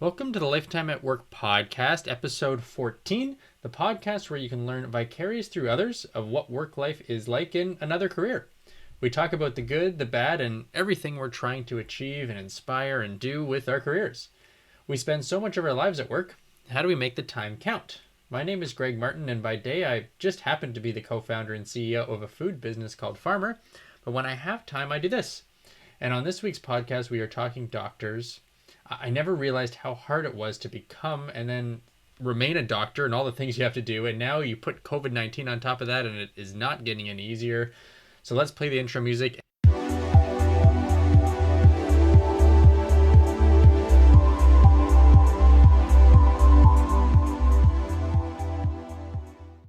Welcome to the Lifetime at Work podcast, episode 14, the podcast where you can learn vicarious through others of what work life is like in another career. We talk about the good, the bad, and everything we're trying to achieve and inspire and do with our careers. We spend so much of our lives at work. How do we make the time count? My name is Greg Martin, and by day I just happen to be the co-founder and CEO of a food business called Farmer, but when I have time I do this. And on this week's podcast we are talking doctors. I never realized how hard it was to become and then remain a doctor and all the things you have to do. And now you put COVID-19 on top of that, and it is not getting any easier. So let's play the intro music.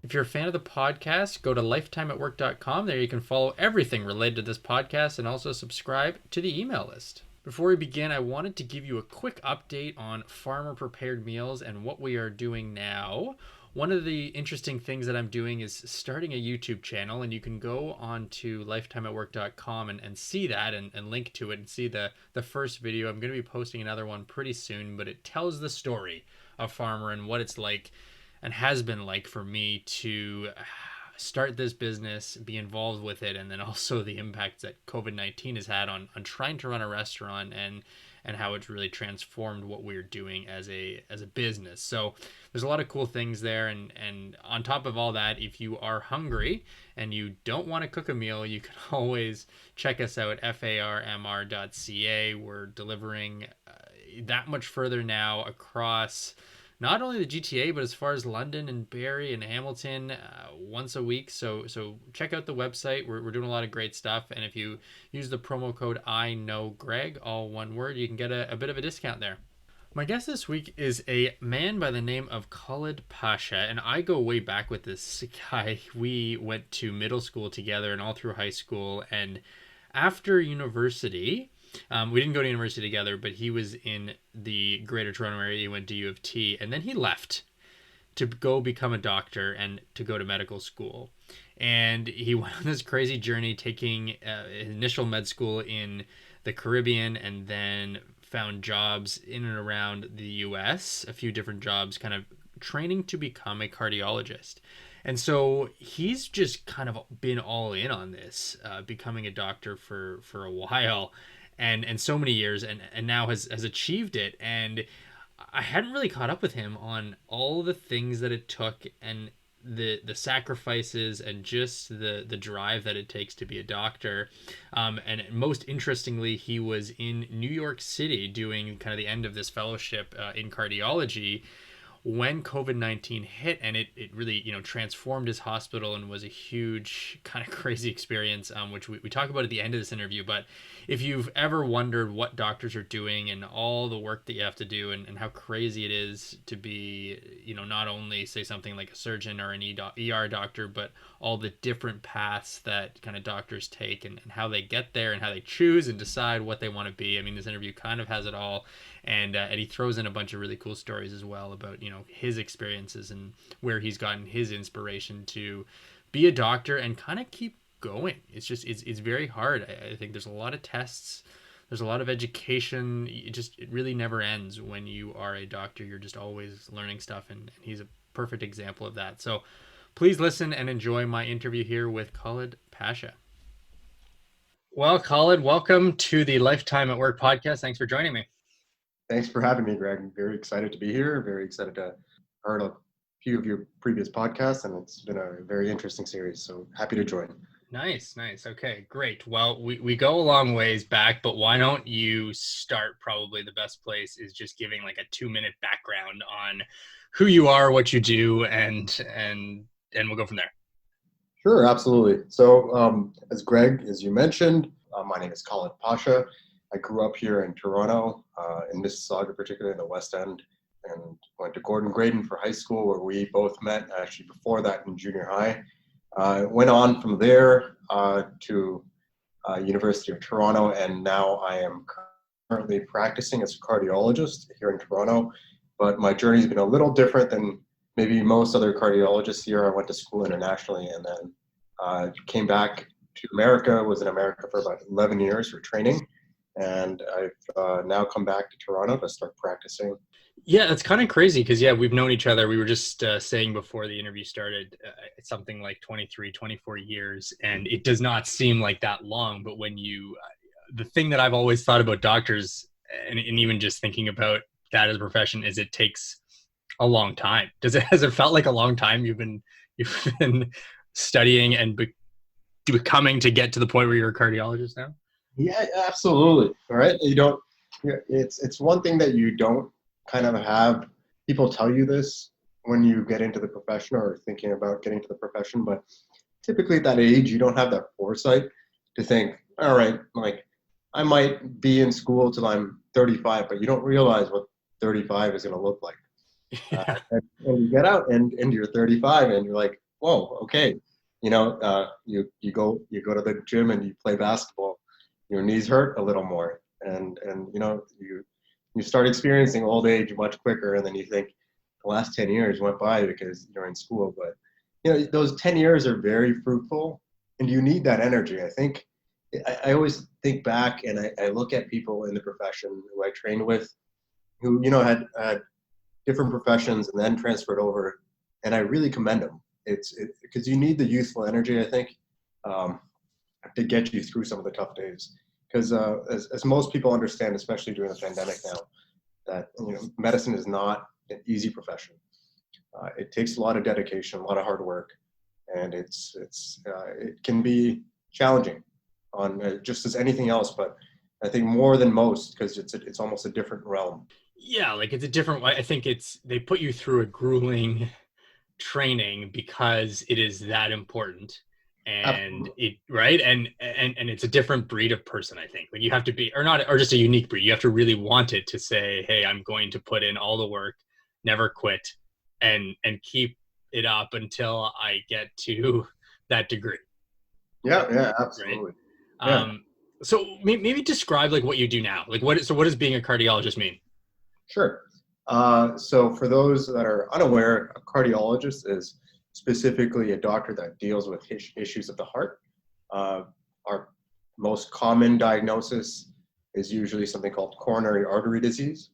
If you're a fan of the podcast, go to lifetimeatwork.com. There you can follow everything related to this podcast and also subscribe to the email list. Before we begin, I wanted to give you a quick update on farmer prepared meals and what we are doing now. One of the interesting things that I'm doing is starting a YouTube channel, and you can go on to lifetimeatwork.com and see that and link to it and see the first video. I'm going to be posting another one pretty soon, but it tells the story of Farmer and what it's like and has been like for me to start this business, be involved with it, and then also the impacts that COVID-19 has had on trying to run a restaurant and how it's really transformed what we're doing as a business. So there's a lot of cool things there, and on top of all that, if you are hungry and you don't want to cook a meal, you can always check us out at farmr.ca. We're delivering that much further now across not only the GTA, but as far as London and Barrie and Hamilton once a week. So check out the website. We're doing a lot of great stuff. And if you use the promo code I know Greg, all one word, you can get a bit of a discount there. My guest this week is a man by the name of Khalid Pasha, and I go way back with this guy. We went to middle school together and all through high school, and after university, we didn't go to university together, but he was in the Greater Toronto area. He went to U of T, and then he left to go become a doctor and to go to medical school. And he went on this crazy journey, taking initial med school in the Caribbean, and then found jobs in and around the U.S., a few different jobs, kind of training to become a cardiologist. And so he's just kind of been all in on this, becoming a doctor for a while, and so many years, and now has achieved it. And I hadn't really caught up with him on all the things that it took, and the sacrifices, and just the drive that it takes to be a doctor. And most interestingly, he was in New York City doing kind of the end of this fellowship in cardiology when COVID-19 hit, and it really, transformed his hospital and was a huge kind of crazy experience, which we talk about at the end of this interview. But if you've ever wondered what doctors are doing and all the work that you have to do, and how crazy it is to be, not only say something like a surgeon or an ER doctor, but all the different paths that kind of doctors take, and how they get there and how they choose and decide what they want to be. I mean, this interview kind of has it all. And he throws in a bunch of really cool stories as well about his experiences and where he's gotten his inspiration to be a doctor and kind of keep going. It's very hard. I think there's a lot of tests, there's a lot of education. It really never ends when you are a doctor. You're just always learning stuff, and he's a perfect example of that. So please listen and enjoy my interview here with Khalid Pasha. Well, Khalid, welcome to the Lifetime at Work podcast. Thanks for joining me. Thanks for having me, Greg. I'm very excited to be here. Very excited to heard a few of your previous podcasts, and it's been a very interesting series. So happy to join. Nice. Okay, great. Well, we go a long ways back, but why don't you start? Probably the best place is just giving like a 2-minute background on who you are, what you do, and we'll go from there. Sure, absolutely. So as you mentioned, my name is Khalid Pasha. I grew up here in Toronto, in Mississauga, particularly in the West End, and went to Gordon Graydon for high school, where we both met actually before that in junior high. Went on from there to University of Toronto, and now I am currently practicing as a cardiologist here in Toronto. But my journey's been a little different than maybe most other cardiologists here. I went to school internationally, and then came back to America, was in America for about 11 years for training, and I've now come back to Toronto to start practicing. Yeah, it's kind of crazy because, yeah, we've known each other. We were just saying before the interview started, it's something like 23, 24 years, and it does not seem like that long. But when the thing that I've always thought about doctors, and even just thinking about that as a profession, is it takes a long time. Has it felt like a long time you've been studying and becoming to get to the point where you're a cardiologist now? Yeah, absolutely. All right. You don't, it's one thing that you don't kind of have people tell you this when you get into the profession or thinking about getting to the profession, but typically at that age, you don't have that foresight to think, all right, like I might be in school till I'm 35, but you don't realize what 35 is going to look like. Yeah. And you get out and you're 35 and you're like, whoa, okay. You go to the gym and you play basketball, your knees hurt a little more, and you start experiencing old age much quicker, and then you think the last 10 years went by because you're in school. But those 10 years are very fruitful, and you need that energy. I think I always think back and I look at people in the profession who I trained with who had different professions and then transferred over, and I really commend them. It's because you need the youthful energy, I think, um, to get you through some of the tough days. Because as most people understand, especially during the pandemic now, that medicine is not an easy profession. It takes a lot of dedication, a lot of hard work, and it can be challenging on just as anything else. But I think more than most because it's almost a different realm. Yeah, like it's a different way. I think they put you through a grueling training because it is that important, and Absolutely. it right and it's a different breed of person. I think like you have to be, or not, or just a unique breed. You have to really want it to say, hey, I'm going to put in all the work, never quit, and keep it up until I get to that degree. Yeah, yeah, Right. absolutely. Yeah. So maybe describe like what you do now. Like what does being a cardiologist mean? Sure. So for those that are unaware, a cardiologist is specifically a doctor that deals with issues of the heart. Uh, our most common diagnosis is usually something called coronary artery disease.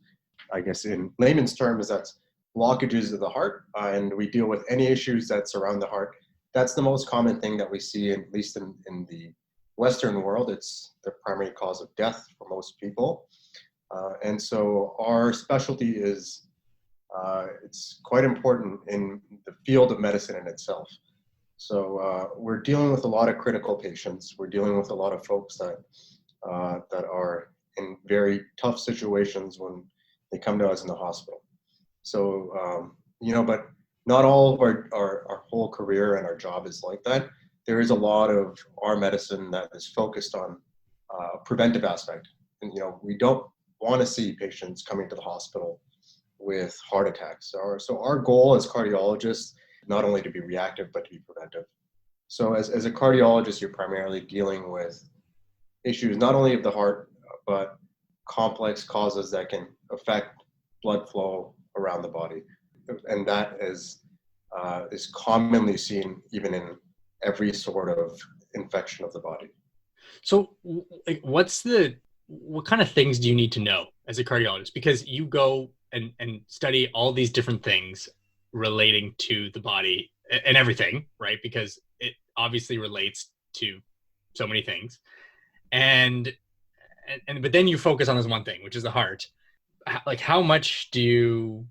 I guess in layman's terms, that's blockages of the heart, and we deal with any issues that surround the heart. That's the most common thing that we see, at least in the Western world. It's the primary cause of death for most people. And so our specialty is it's quite important in the field of medicine in itself. So we're dealing with a lot of critical patients. We're dealing with a lot of folks that are in very tough situations when they come to us in the hospital. So but not all of our whole career and our job is like that. There is a lot of our medicine that is focused on preventive aspect. And we don't want to see patients coming to the hospital with heart attacks. So our goal as cardiologists, not only to be reactive, but to be preventive. So as a cardiologist, you're primarily dealing with issues not only of the heart, but complex causes that can affect blood flow around the body. And that is commonly seen even in every sort of infection of the body. So, like, what kind of things do you need to know as a cardiologist? Because you go and study all these different things relating to the body and everything, right? Because it obviously relates to so many things, and but then you focus on this one thing, which is the heart. Like, how much do you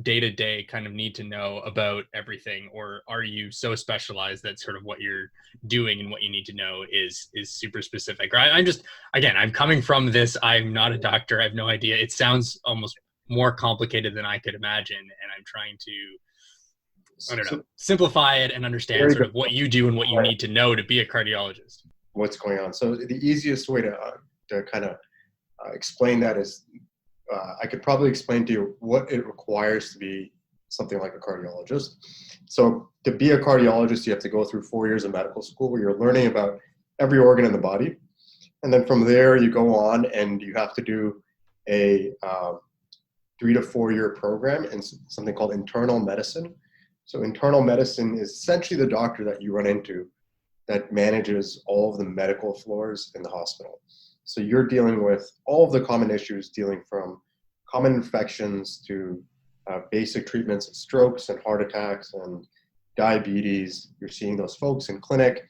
day to day kind of need to know about everything, or are you so specialized that sort of what you're doing and what you need to know is super specific? Right? I'm just, again, I'm coming from this. I'm not a doctor. I have no idea. It sounds almost more complicated than I could imagine, and I'm trying to, I don't know, So simplify it and understand very sort of what you do and what you need to know to be a cardiologist. what's going on. So the easiest way to kind of explain that is I could probably explain to you what it requires to be something like a cardiologist. So to be a cardiologist, you have to go through 4 years of medical school where you're learning about every organ in the body. And then from there, you go on and you have to do a 3 to 4 year program in something called internal medicine. So internal medicine is essentially the doctor that you run into that manages all of the medical floors in the hospital. So you're dealing with all of the common issues, dealing from common infections to basic treatments of strokes and heart attacks and diabetes. You're seeing those folks in clinic.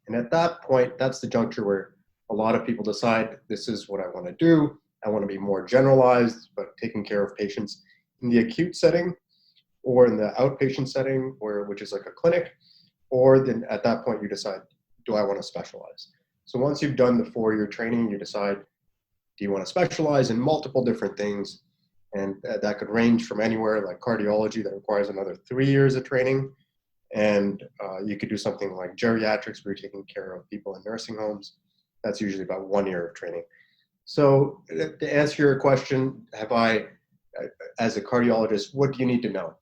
And at that point, that's the juncture where a lot of people decide, this is what I want to do. I want to be more generalized, but taking care of patients in the acute setting or in the outpatient setting, which is like a clinic, or then at that point you decide, do I want to specialize? So once you've done the 4-year training, you decide, do you want to specialize in multiple different things? And that could range from anywhere like cardiology that requires another 3 years of training. And you could do something like geriatrics where you're taking care of people in nursing homes. That's usually about 1 year of training. So to answer your question, as a cardiologist, what do you need to know?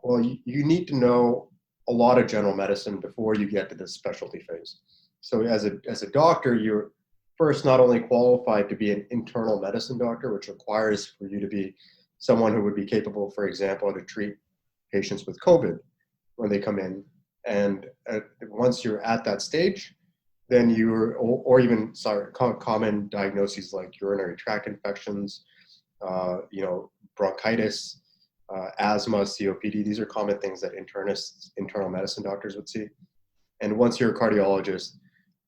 Well, you need to know a lot of general medicine before you get to the specialty phase. So as a doctor, you're first not only qualified to be an internal medicine doctor, which requires for you to be someone who would be capable, for example, to treat patients with COVID when they come in. And once you're at that stage, then or even common diagnoses like urinary tract infections, bronchitis, asthma, COPD. These are common things that internists, internal medicine doctors would see. And once you're a cardiologist,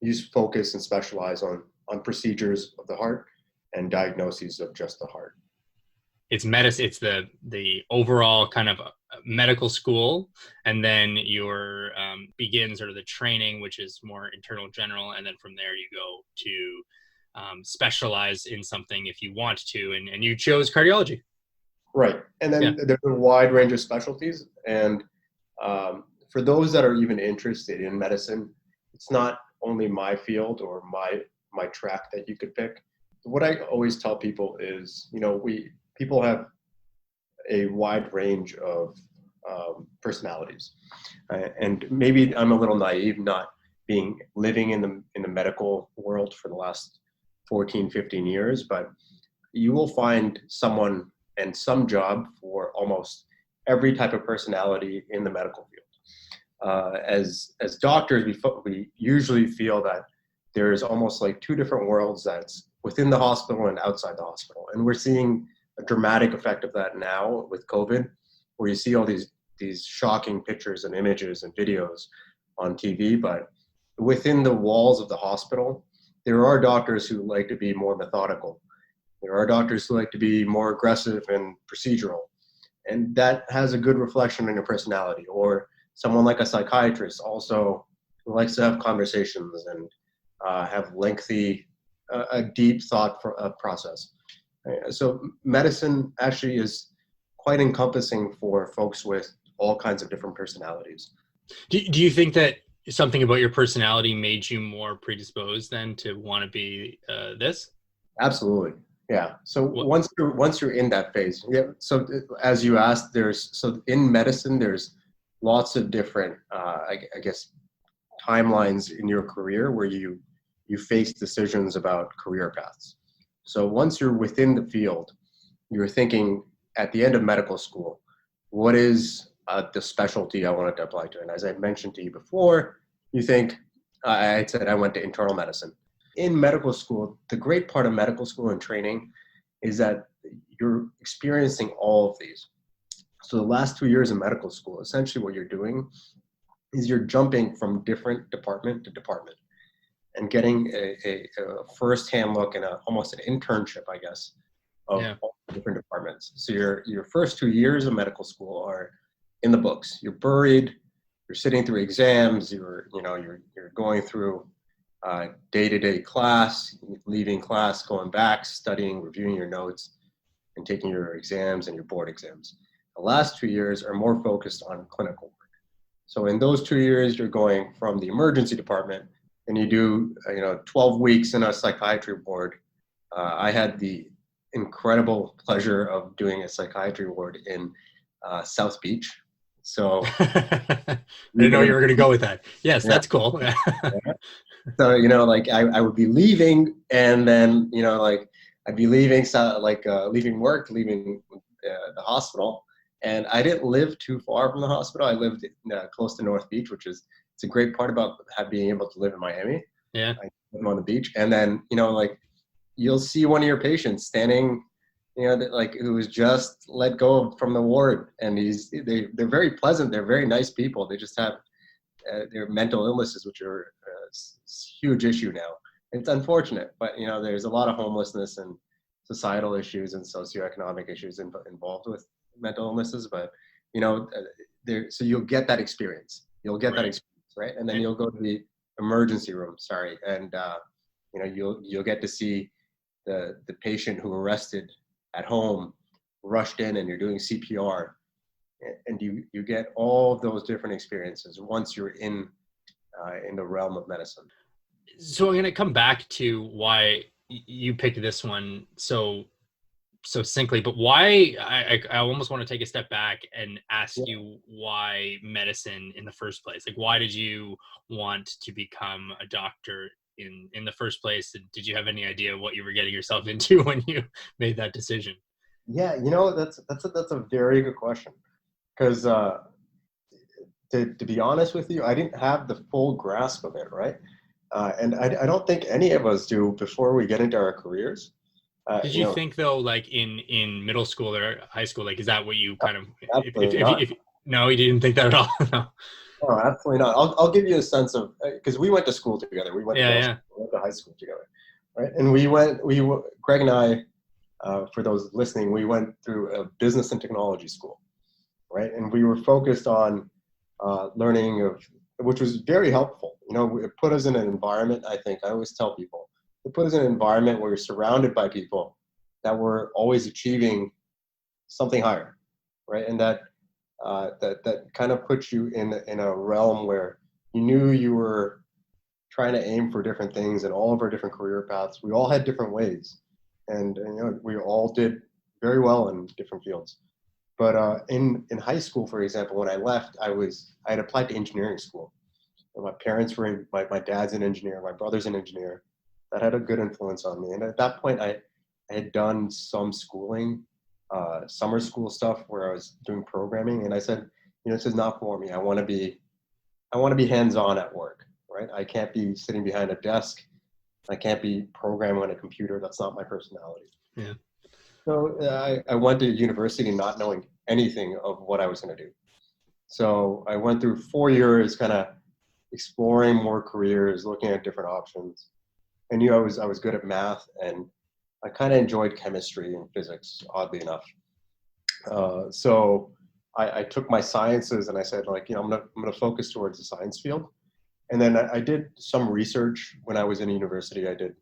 you focus and specialize on procedures of the heart and diagnoses of just the heart. It's medicine. It's the overall kind of medical school, and then your begin sort of the training, which is more internal general, and then from there you go to specialize in something if you want to, and you chose cardiology. Right, and then there's a wide range of specialties, and for those that are even interested in medicine, it's not only my field or my track that you could pick. What I always tell people is, people have a wide range of personalities, and maybe I'm a little naive, not living in the medical world for the last 14, 15 years, but you will find someone and some job for almost every type of personality in the medical field. As doctors, we usually feel that there's almost like two different worlds that's within the hospital and outside the hospital. And we're seeing a dramatic effect of that now with COVID, where you see all these shocking pictures and images and videos on TV, but within the walls of the hospital, there are doctors who like to be more methodical. There are doctors who like to be more aggressive and procedural, and that has a good reflection on your personality. Or someone like a psychiatrist also who likes to have conversations and have lengthy, a deep thought process. So medicine actually is quite encompassing for folks with all kinds of different personalities. Do you think that something about your personality made you more predisposed then to want to be this? Absolutely. Yeah. So once you're in that phase, yeah. So as you asked, in medicine, there's lots of different, I guess, timelines in your career where you face decisions about career paths. So once you're within the field, you're thinking at the end of medical school, what is the specialty I wanted to apply to? And as I mentioned to you before, you think, I said I went to internal medicine. In medical school, the great part of medical school and training is that you're experiencing all of these. So the last 2 years of medical school, essentially what you're doing is you're jumping from different department to department and getting a first-hand look and almost an internship, I guess, of all the different departments. So your first 2 years of medical school are in the books. You're buried. You're sitting through exams. You're going through day-to-day class, leaving class, going back, studying, reviewing your notes, and taking your exams and your board exams. The last 2 years are more focused on clinical work. So in those 2 years, you're going from the emergency department and you do 12 weeks in a psychiatry ward. I had the incredible pleasure of doing a psychiatry ward in South Beach. So I didn't know you were going to go with that. Yes, yeah. That's cool. So, I would be leaving, and then, I'd be leaving, leaving work, leaving the hospital. And I didn't live too far from the hospital. I lived close to North Beach, it's a great part about being able to live in Miami. Yeah. I live on the beach. And then, you'll see one of your patients standing, like who was just let go from the ward, and they're very pleasant, they're very nice people. They just have their mental illnesses, which are a huge issue now. It's unfortunate, but there's a lot of homelessness and societal issues and socioeconomic issues involved with mental illnesses. But so you'll get that experience. You'll get that Right. experience, right? And then you'll go to the emergency room. Sorry, and you'll get to see the patient who arrested at home rushed in, and you're doing CPR, and you get all of those different experiences once you're in the realm of medicine. So I'm going to come back to why you picked this one so succinctly, but why I almost want to take a step back and ask Yeah, you why medicine in the first place. Like, why did you want to become a doctor in the first place? And did you have any idea what you were getting yourself into when you made that decision? yeah, that's a very good question, because to be honest with you, I didn't have the full grasp of it, right? And I don't think any of us do before we get into our careers. Uh, Did you you know, think though, like in middle school or high school, like is that what you kind of Absolutely not. if no, you didn't think that at all? No. No, absolutely not. I'll give you a sense of, because we went to school together. We went to Yeah, middle yeah. school, we went to high school together, right? And Greg and I, for those listening, we went through a business and technology school, right? And we were focused on learning which was very helpful. It put us in an environment. I think I always tell people, it put us in an environment where you're surrounded by people that were always achieving something higher, right? And that kind of puts you in a realm where you knew you were trying to aim for different things, and all of our different career paths. We all had different ways, and we all did very well in different fields. But in high school, for example, when I left, I had applied to engineering school. And my parents were my dad's an engineer, my brother's an engineer. That had a good influence on me. And at that point, I had done some schooling, summer school stuff where I was doing programming, and I said, this is not for me. I want to be hands-on at work, right? I can't be sitting behind a desk. I can't be programming on a computer. That's not my personality. Yeah. So I went to university not knowing anything of what I was going to do. So I went through 4 years kind of exploring more careers, looking at different options. I knew I was good at math, and I kind of enjoyed chemistry and physics, oddly enough. So I took my sciences, and I said, like, I'm gonna focus towards the science field. And then I did some research when I was in university. I did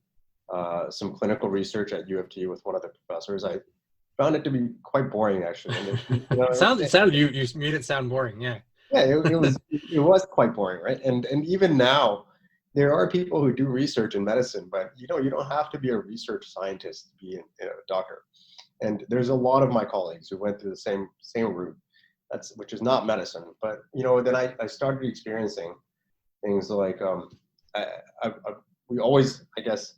some clinical research at U of T with one of the professors. I found it to be quite boring, actually. And It sounded you made it sound boring. Yeah. yeah, it was quite boring, right? And even now, there are people who do research in medicine, but you don't have to be a research scientist to be a doctor. And there's a lot of my colleagues who went through the same route, which is not medicine. But then I started experiencing things like I, I, I, we always, I guess,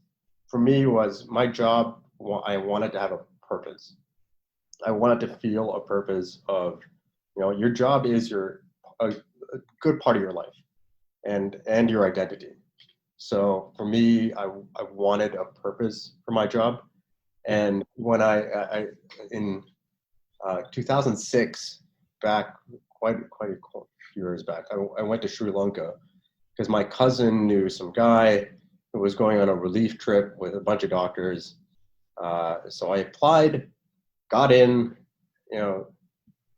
for me was my job. I wanted to have a purpose. I wanted to feel a purpose of, your job is a good part of your life and your identity. So for me, I wanted a purpose for my job. Yeah. And when I in 2006, back quite a few years back, I went to Sri Lanka because my cousin knew some guy who was going on a relief trip with a bunch of doctors. So I applied, got in, you know,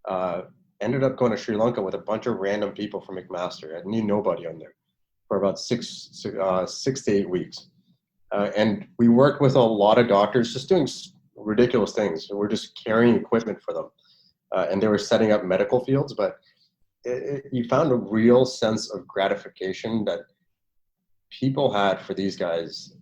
uh, ended up going to Sri Lanka with a bunch of random people from McMaster. I knew nobody on there for about 6 to 8 weeks. And we worked with a lot of doctors just doing ridiculous things. We're just carrying equipment for them. And they were setting up medical fields, but you found a real sense of gratification that people had for these guys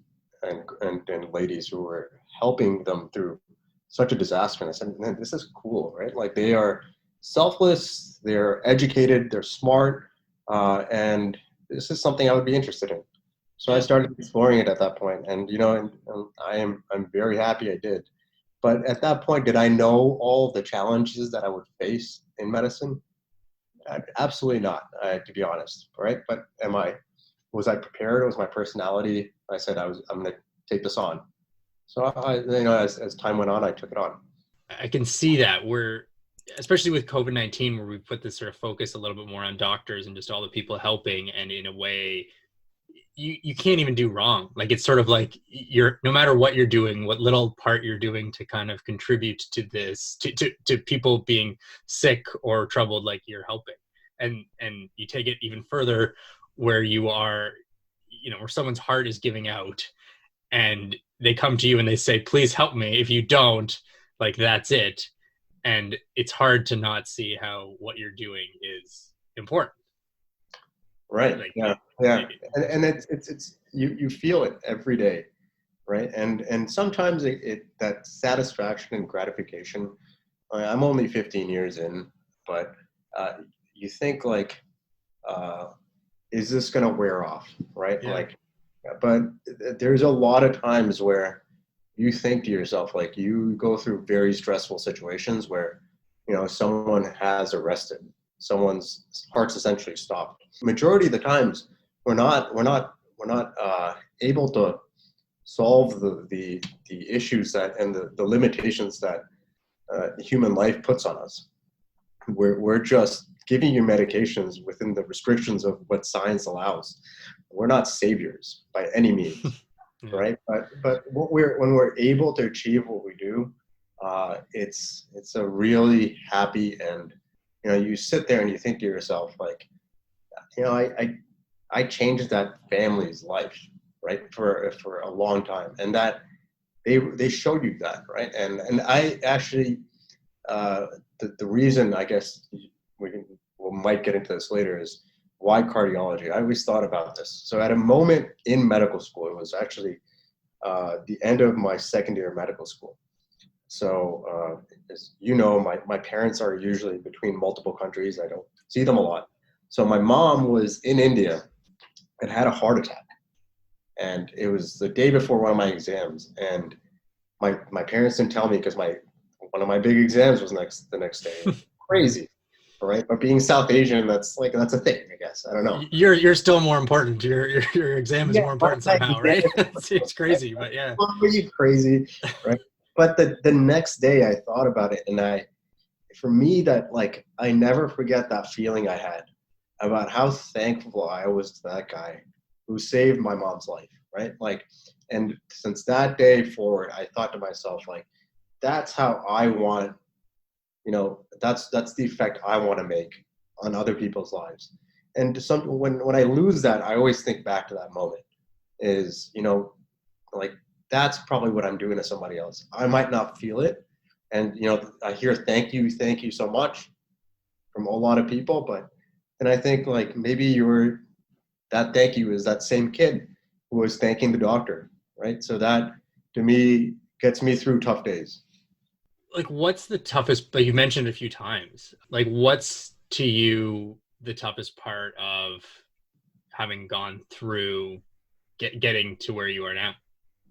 and ladies who were helping them through such a disaster. And I said, man, this is cool, right? Like, they are selfless, they're educated, they're smart, and this is something I would be interested in. So I Yeah. started exploring it at that point, and I'm very happy I did. But at that point, did I know all the challenges that I would face in medicine? Absolutely not, to be honest. Right? But was I prepared? Was my personality? I said I'm going to take this on. So as time went on, I took it on. I can see that we're, especially with COVID-19, where we put this sort of focus a little bit more on doctors and just all the people helping, and in a way, you can't even do wrong. Like it's sort of like you're, no matter what you're doing, what little part you're doing to kind of contribute to this, to people being sick or troubled, like you're helping. And you take it even further, where you are, where someone's heart is giving out, and they come to you and they say, please help me. If you don't, like, that's it. And it's hard to not see how what you're doing is important. Right. Like Yeah. Yeah. And it's you feel it every day, right? And sometimes that satisfaction and gratification. I'm only 15 years in, but uh, you think like, uh, is this going to wear off, right? yeah. But there's a lot of times where you think to yourself, like you go through very stressful situations where, someone has arrested, someone's heart's essentially stopped. Majority of the times, we're not able to solve the issues that and the limitations that human life puts on us. We're just giving you medications within the restrictions of what science allows. We're not saviors by any means, Yeah. right? But when we're able to achieve what we do, it's a really happy, and you sit there and you think to yourself like, I changed that family's life, right, for a long time, and that they showed you that, right, and I actually the reason, I guess, we might get into this later, is why cardiology. I always thought about this. So at a moment in medical school, it was actually the end of my second year of medical school. So as you know, my parents are usually between multiple countries. I don't see them a lot. So my mom was in India and had a heart attack. And it was the day before one of my exams. And my parents didn't tell me because one of my big exams was the next day. Crazy, right? But being South Asian, that's a thing, I guess. I don't know. You're still more important. Your exam is Yeah, more my important somehow, exam right? is It seems crazy, but yeah. pretty crazy, right? But the next day I thought about it, and for me, that, like, I never forget that feeling I had about how thankful I was to that guy who saved my mom's life, right? Like, and since that day forward, I thought to myself, like, that's how I want, that's the effect I want to make on other people's lives. And when I lose that, I always think back to that moment. Is, like, that's probably what I'm doing to somebody else. I might not feel it, and I hear thank you so much from a lot of people, but and I think, like, maybe that thank you is that same kid who was thanking the doctor, right? So that, to me, gets me through tough days. Like, what's the toughest, like you mentioned a few times, like what's to you the toughest part of having gone through getting to where you are now?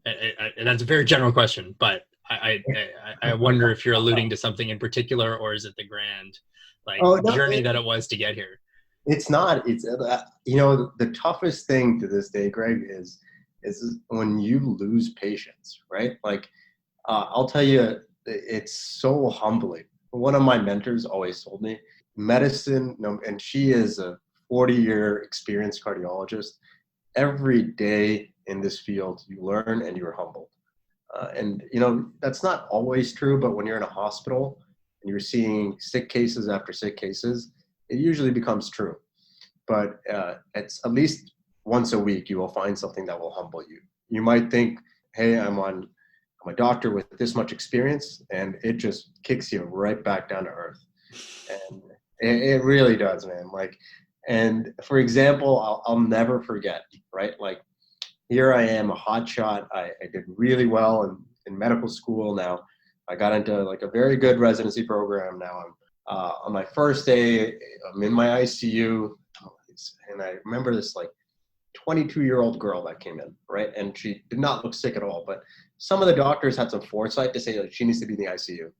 And that's a very general question, but I wonder if you're alluding to something in particular, or is it the grand, like, Oh no, journey that it was to get here? it's not. It's the toughest thing to this day, Greg, is when you lose patience, right? Like, I'll tell you, it's so humbling. One of my mentors always told me, medicine, and she is a 40-year experienced cardiologist. Every day in this field, you learn and you're humbled. And that's not always true, but when you're in a hospital and you're seeing sick cases after sick cases, it usually becomes true. But it's at least once a week you will find something that will humble you. You might think, hey, I'm a doctor with this much experience, and it just kicks you right back down to earth. And it really does, man. Like, and for example, I'll never forget, right? Like, here I am, a hot shot. I did really well in medical school. Now I got into, like, a very good residency program. Now I'm on my first day, I'm in my ICU, and I remember this, like, 22-year-old girl that came in, right? And she did not look sick at all, but some of the doctors had some foresight to say, like, she needs to be in the ICU.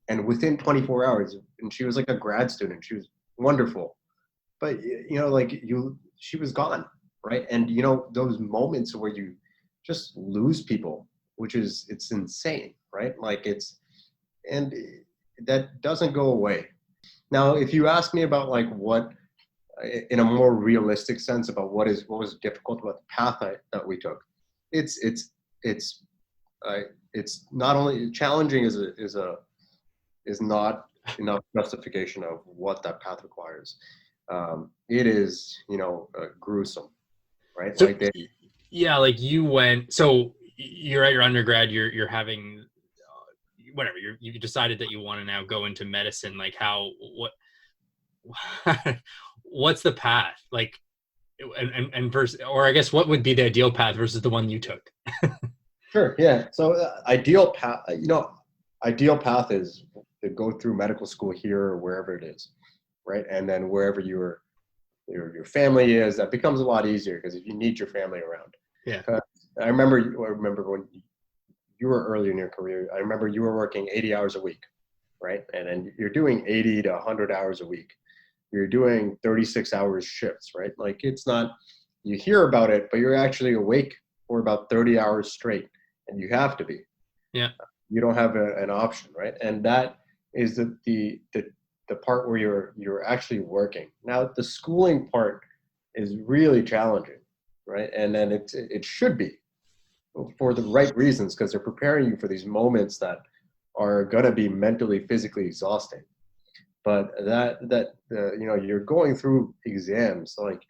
And within 24 hours, and she was like a grad student, she was wonderful. But she was gone, right? And those moments where you just lose people, which is, it's insane, right? Like and that doesn't go away. Now, if you ask me about like what, in a more realistic sense, about what was difficult about the path that we took, it's it's it's uh, it's not only challenging is not enough justification of what that path requires. It is, gruesome, right? So Like they, yeah, like you went. So you're at your undergrad. You're having whatever. You decided that you want to now go into medicine. Like how what what's the path like? And versus, or I guess what would be the ideal path versus the one you took? sure, yeah. So ideal path, ideal path is to go through medical school here or wherever it is, right? And then wherever your family is, that becomes a lot easier because if you need your family around. Yeah. I remember when you were early in your career, I remember you were working 80 hours a week, right? And then you're doing 80 to 100 hours a week. You're doing 36 hours shifts, right? Like it's not, you hear about it, but you're actually awake for about 30 hours straight, and you have to be. Yeah. You don't have an option, right? And that is the part where you're actually working. Now, the schooling part is really challenging, right? And then it should be for the right reasons because they're preparing you for these moments that are going to be mentally, physically exhausting. But you're going through exams. Like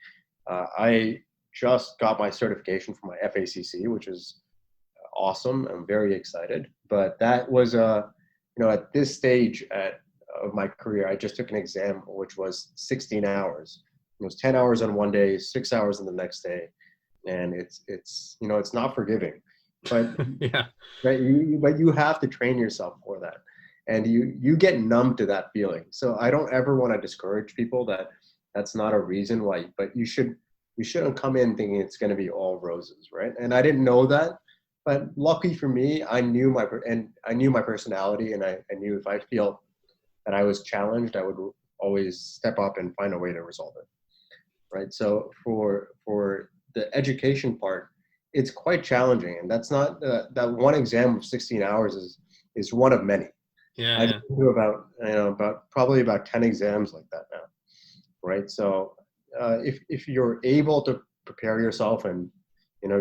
I just got my certification for my FACC, which is awesome. I'm very excited. But that was at this stage of my career, I just took an exam which was 16 hours. It was 10 hours on one day, 6 hours on the next day, and it's not forgiving. But Yeah. right, but you have to train yourself for that, and you get numb to that feeling. So I don't ever want to discourage people that that's not a reason why, but you shouldn't come in thinking it's going to be all roses, right? And I didn't know that, but lucky for me, I knew my personality, and I knew if I feel that I was challenged, I would always step up and find a way to resolve it, right? So for the education part, it's quite challenging, and that's not that one exam of 16 hours is one of many. Yeah. I Yeah. do about probably about 10 exams like that now, right? So if you're able to prepare yourself and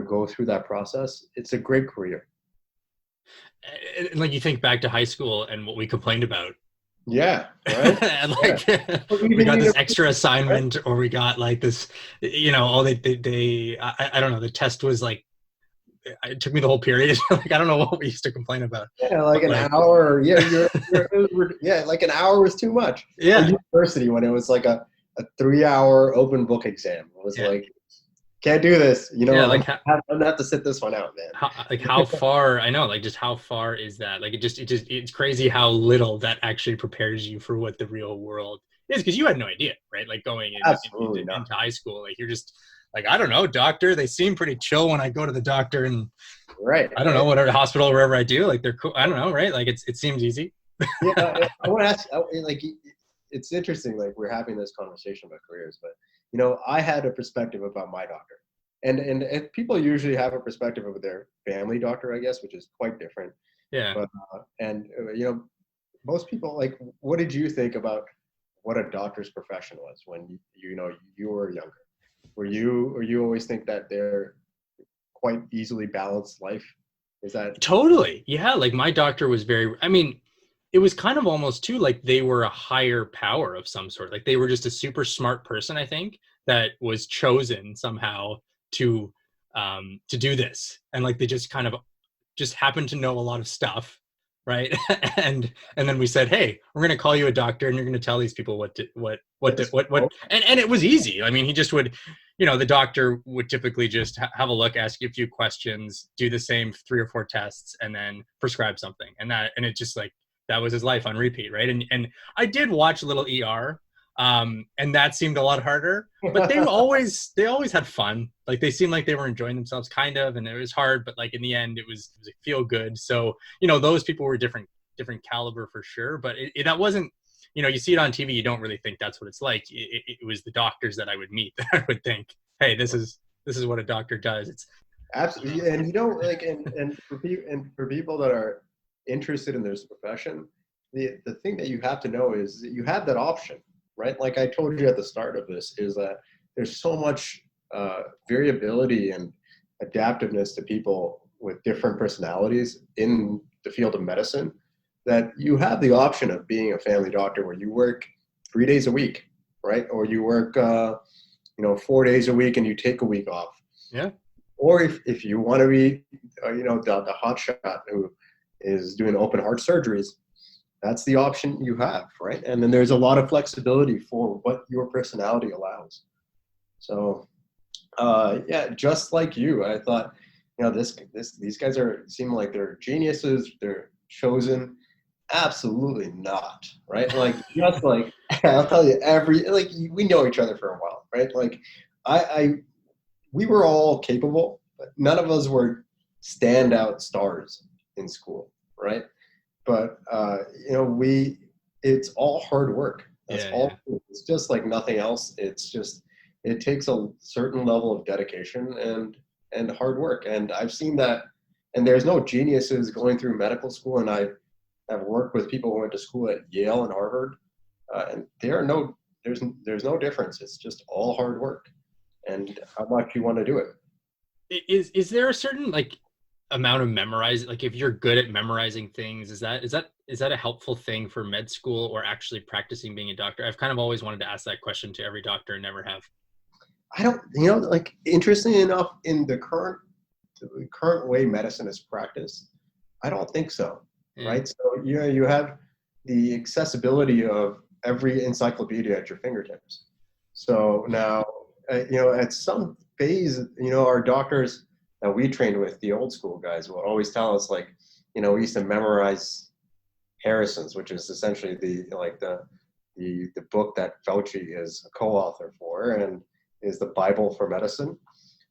go through that process, it's a great career. And like you think back to high school and what we complained about. Yeah, right. And Yeah. like Well, we even got this university, extra right? assignment, or we got like this, oh, I don't know, the test was like, it took me the whole period. Like I don't know what we used to complain about, Yeah, like but an like hour. Yeah, yeah, like an hour was too much. Or yeah. university when it was like a 3 hour open book exam. It was Yeah. like, can't do this. Yeah, I'm like gonna have to sit this one out, how far, I know, like just how far is that? Like it's crazy how little that actually prepares you for what the real world is, because you had no idea, right? Like going Absolutely not. into high school, like you're just like, I don't know, doctor, they seem pretty chill when I go to the doctor, and Right, I don't know, right. whatever hospital, wherever I do, like they're cool. I don't know, right? Like it seems easy. Yeah, I want to ask. Like, it's interesting. Like we're having this conversation about careers, but I had a perspective about my doctor, and people usually have a perspective of their family doctor, I guess, which is quite different. Yeah. But most people like. What did you think about what a doctor's profession was when you were younger? Or you always think that they're quite easily balanced life? Is that Totally. Yeah. Like my doctor was very, I mean, it was kind of almost too like they were a higher power of some sort. Like they were just a super smart person, I think, that was chosen somehow to do this. And like they just kind of just happened to know a lot of stuff, right? and then we said, hey, we're going to call you a doctor, and you're going to tell these people get this? and it was easy. I mean, he just would, the doctor would typically just have a look, ask you a few questions, do the same 3 or 4 tests, and then prescribe something. And it just like, that was his life on repeat, right? And I did watch a little ER, and that seemed a lot harder, but they always had fun. Like they seemed like they were enjoying themselves, kind of, and it was hard, but like in the end, it was like feel good. So those people were different caliber for sure, but that wasn't. You see it on TV, you don't really think that's what it's like. It was the doctors that I would meet that I would think, hey, this is what a doctor does. Absolutely. And like, and for people that are interested in this profession, the thing that you have to know is that you have that option, right? Like I told you at the start of this, is that there's so much variability and adaptiveness to people with different personalities in the field of medicine, that you have the option of being a family doctor where you work 3 days a week, right? Or you work 4 days a week and you take a week off. Yeah. Or if you want to be, the hot shot who is doing open heart surgeries, that's the option you have, right? And then there's a lot of flexibility for what your personality allows. So, yeah, just like you, I thought, these guys seem like they're geniuses. They're chosen. Absolutely not, right? Like just like I'll tell you we know each other for a while, right? Like I we were all capable, but none of us were standout stars in school, right? But it's all hard work. That's Yeah. all. Yeah. It's just like nothing else. It takes a certain level of dedication and hard work. And I've seen that. And there's no geniuses going through medical school. And I've worked with people who went to school at Yale and Harvard, and there's no difference. It's just all hard work and how much you want to do it. Is there a certain like amount of memorize, like if you're good at memorizing things, is that a helpful thing for med school or actually practicing being a doctor? I've kind of always wanted to ask that question to every doctor and never have. I don't, like interestingly enough, in the current way medicine is practiced, I don't think so. Yeah. Right? So you have the accessibility of every encyclopedia at your fingertips. So now, at some phase, our doctors that we trained with, the old school guys, will always tell us like, we used to memorize Harrison's, which is essentially the book that Fauci is a co-author for and is the Bible for medicine.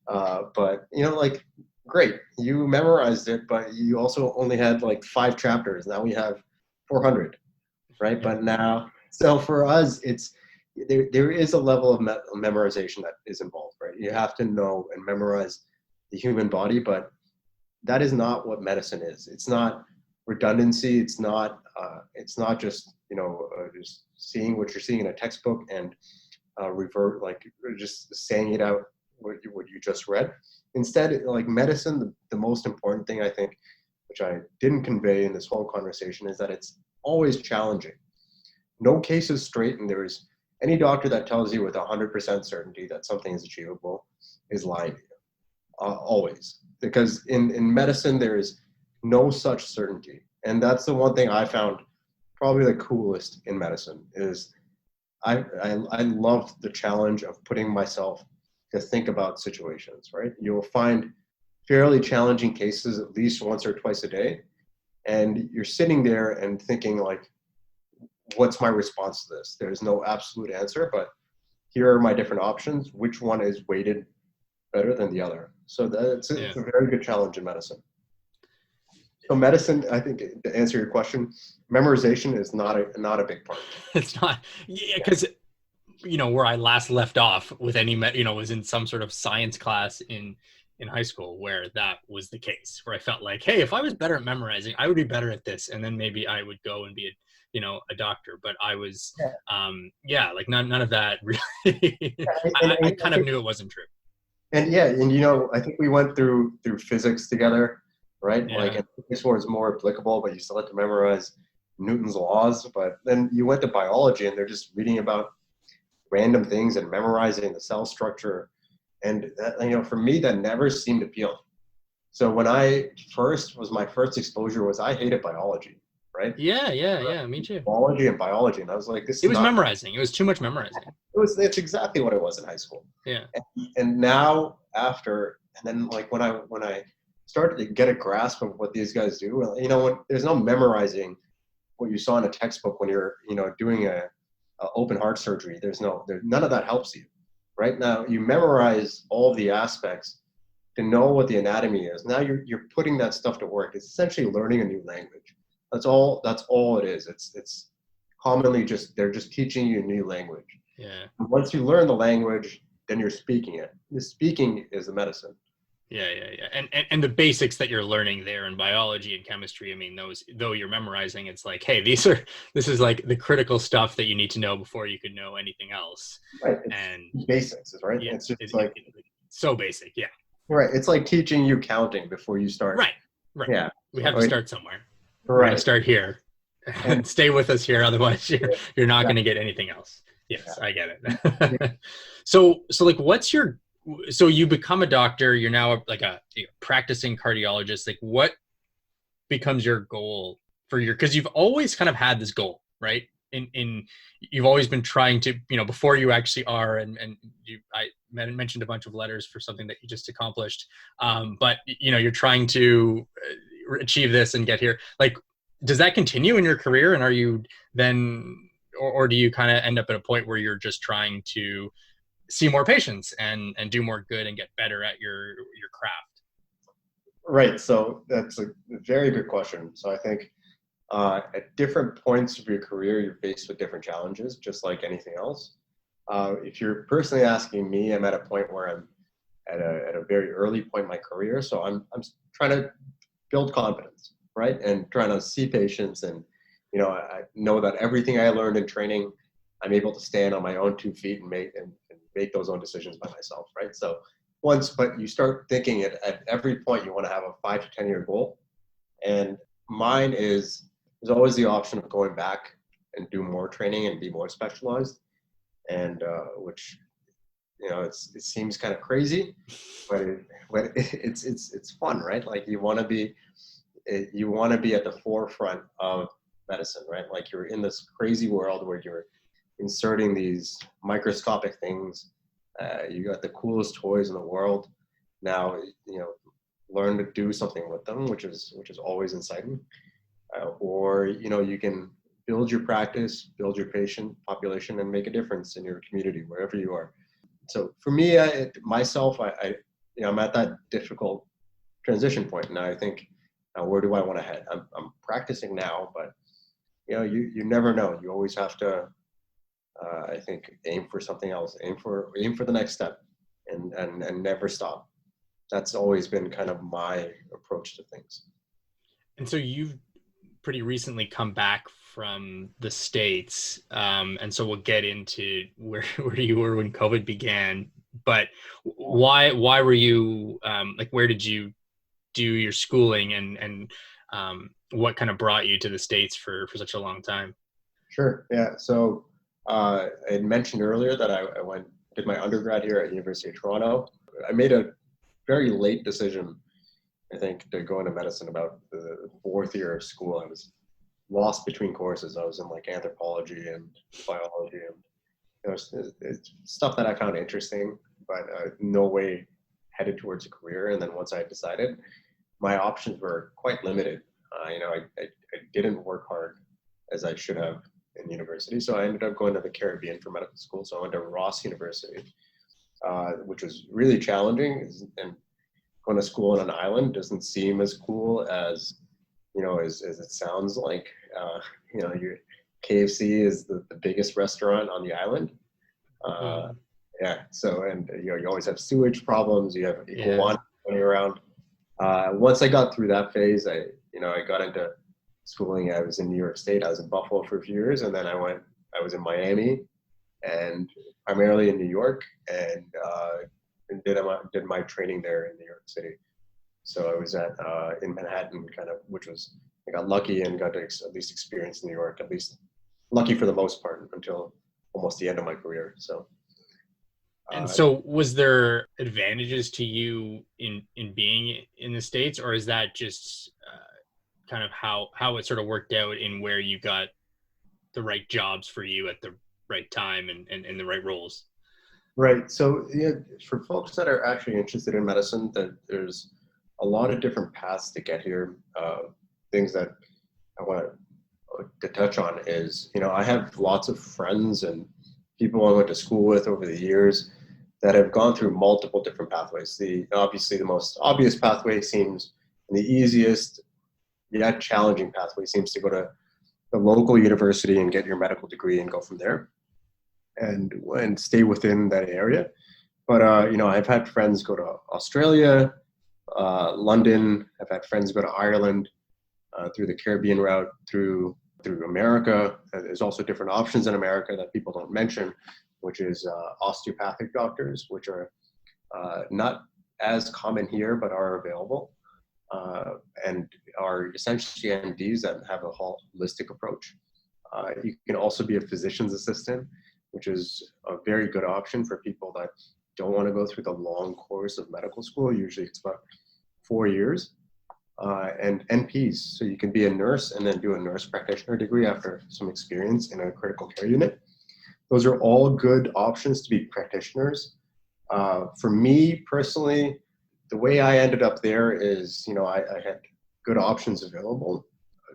But like, great, you memorized it, but you also only had like 5 chapters. Now we have 400, right? Yeah. But now, so for us, there is a level of memorization that is involved, right? You have to know and memorize the human body, but that is not what medicine is. It's not redundancy. It's not just just seeing what you're seeing in a textbook and revert, like just saying it out what you just read. Instead, like medicine, the most important thing I think, which I didn't convey in this whole conversation, is that it's always challenging. No case is straight, and there is any doctor that tells you with 100% certainty that something is achievable is lying to you, always. Because in medicine, there is no such certainty. And that's the one thing I found probably the coolest in medicine is I love the challenge of putting myself to think about situations, right? You'll find fairly challenging cases at least once or twice a day. And you're sitting there and thinking like, what's my response to this? There's no absolute answer, but here are my different options. Which one is weighted better than the other? So it's a very good challenge in medicine. So medicine, I think, to answer your question, memorization is not a big part. It's not, yeah, because where I last left off with was in some sort of science class in high school where that was the case, where I felt like, hey, if I was better at memorizing, I would be better at this, and then maybe I would go and be a doctor. But I was, like none of that really. I kind of knew it wasn't true. And yeah, and I think we went through physics together, right? Yeah. Like, and physics was more applicable, but you still had to memorize Newton's laws. But then you went to biology, and they're just reading about random things and memorizing the cell structure. And that, for me, that never seemed appealing. So when my first exposure was I hated biology, right? Yeah, me too. Biology, and I was like, It was memorizing. It was too much memorizing. It's exactly what it was in high school. Yeah. And now and then like when I started to get a grasp of what these guys do, when there's no memorizing what you saw in a textbook when you're doing a open heart surgery. None of that helps you. Right now, you memorize all the aspects to know what the anatomy is. Now you're putting that stuff to work. It's essentially learning a new language. That's all it is. It's commonly they're just teaching you a new language. Yeah. And once you learn the language, then you're speaking it. The speaking is the medicine. Yeah. And the basics that you're learning there in biology and chemistry, I mean, those, though you're memorizing, it's like, hey, this is like the critical stuff that you need to know before you could know anything else. Right. It's And basics, right? yeah, It's just like, it's so basic. Yeah. right. It's like teaching you counting before you start. Right. Right. Yeah. We So, have to start somewhere. We're going to right. start here And and stay with us here. Otherwise you're not yeah, going to get anything else. yeah. Yes, I get Yeah. it. So like, so you become a doctor, you're now like a practicing cardiologist. Like what becomes your goal for because you've always kind of had this goal, right? In you've always been trying to, before you actually are, and I mentioned a bunch of letters for something that you just accomplished. But you're trying to achieve this and get here. Like, does that continue in your career? And are you then, or do you kind of end up at a point where you're just trying to see more patients and do more good and get better at your craft? Right. So that's a very good question. So I think at different points of your career, you're faced with different challenges, just like anything else. If you're personally asking me, I'm at a point where I'm at a very early point in my career. So I'm trying to build confidence, right? And trying to see patients and, I know that everything I learned in training, I'm able to stand on my own 2 feet and make those own decisions by myself, right? So but you start thinking at every point you want to have a 5 to 10 year goal. And mine is, there's always the option of going back and do more training and be more specialized. And which, it seems kind of crazy, but it's fun, right? Like you want to be at the forefront of medicine, right? Like you're in this crazy world where you're inserting these microscopic things. You got the coolest toys in the world. Now, learn to do something with them, which is always exciting. Or you can build your practice, build your patient population, and make a difference in your community wherever you are. So for me, myself, I'm at that difficult transition point, and I think, where do I want to head? I'm practicing now, but you never know. You always have to, I think, aim for something else, aim for the next step, and never stop. That's always been kind of my approach to things. And so you've pretty recently come back from the States. And so we'll get into where you were when COVID began. But why were you, like, where did you do your schooling, and what kind of brought you to the States for such a long time? Sure. Yeah. So I had mentioned earlier that I did my undergrad here at University of Toronto. I made a very late decision, I think, to go into medicine about the fourth year of school. I was lost between courses. I was in like anthropology and biology, and it's stuff that I found interesting, but no way headed towards a career. And then once I decided, my options were quite limited. I didn't work hard as I should have in university, so I ended up going to the Caribbean for medical school. So I went to Ross University, which was really challenging. And going to school on an island doesn't seem as cool as as it sounds like. Your KFC is the biggest restaurant on the island. Yeah. So, and you always have sewage problems. You have iguana running around. Once I got through that phase, I got into schooling. I was in New York State. I was in Buffalo for a few years, and then I was in Miami, and primarily in New York, and did my training there in New York City. So I was in Manhattan, kind of, I got lucky and got to at least experience New York, at least lucky for the most part, until almost the end of my career. So. And so was there advantages to you in being in the States, or is that just kind of how it sort of worked out in where you got the right jobs for you at the right time and the right roles? Right. So for folks that are actually interested in medicine, that there's a lot of different paths to get here. Things that I want to touch on is, I have lots of friends and people I went to school with over the years that have gone through multiple different pathways. Obviously the most obvious pathway seems, and the easiest yet challenging pathway seems to go to the local university and get your medical degree and go from there and stay within that area. But I've had friends go to Australia, London. I've had friends go to Ireland, through the Caribbean route, through America. There's also different options in America that people don't mention, which is osteopathic doctors, which are not as common here, but are available, and are essentially MDs that have a holistic approach. You can also be a physician's assistant, which is a very good option for people that don't want to go through the long course of medical school. Usually it's about 4 years. And NPs, so you can be a nurse and then do a nurse practitioner degree after some experience in a critical care unit. Those are all good options to be practitioners. For me personally, the way I ended up there is, I had good options available.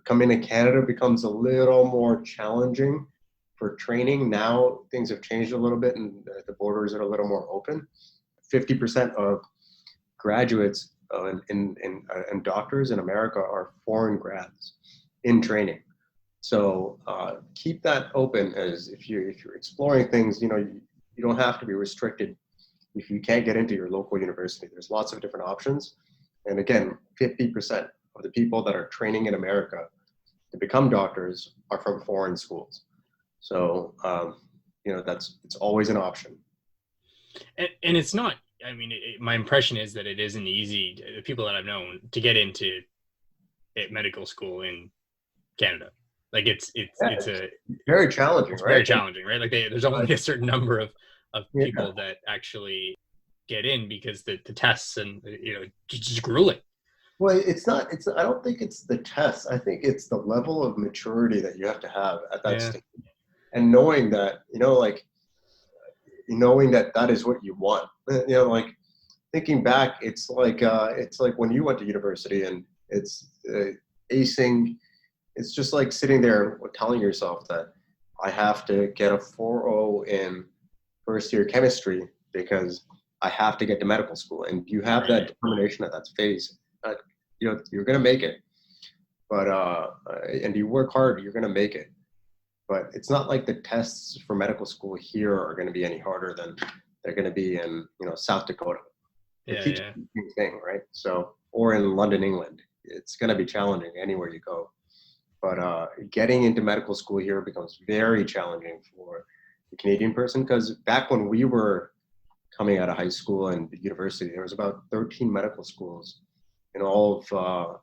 Coming to Canada becomes a little more challenging for training. Now things have changed a little bit and the borders are a little more open. 50% of graduates and doctors in America are foreign grads in training. So keep that open, as if you're exploring things, you don't have to be restricted if you can't get into your local university. There's lots of different options. And again, 50% of the people that are training in America to become doctors are from foreign schools. So, it's always an option. And it's not, I mean, my impression is that it isn't easy, the people that I've known, to get into medical school in Canada. Like it's very challenging, it's right? very challenging, right? Like there's only a certain number of people Yeah. that actually get in because the tests and just grueling. Well, I don't think it's the test. I think it's the level of maturity that you have to have at that Yeah. stage. And knowing that, knowing that that is what you want. Like thinking back, it's like when you went to university and it's acing. It's just like sitting there telling yourself that I have to get a 4.0 in first year chemistry because I have to get to medical school. And you have that determination at that phase. You're going to make it. But and you work hard, you're going to make it. But it's not like the tests for medical school here are going to be any harder than they're going to be in South Dakota. They teach the same thing, right? So, or in London, England, it's going to be challenging anywhere you go. But getting into medical school here becomes very challenging for the Canadian person, because back when we were coming out of high school and university, there was about 13 medical schools in all of on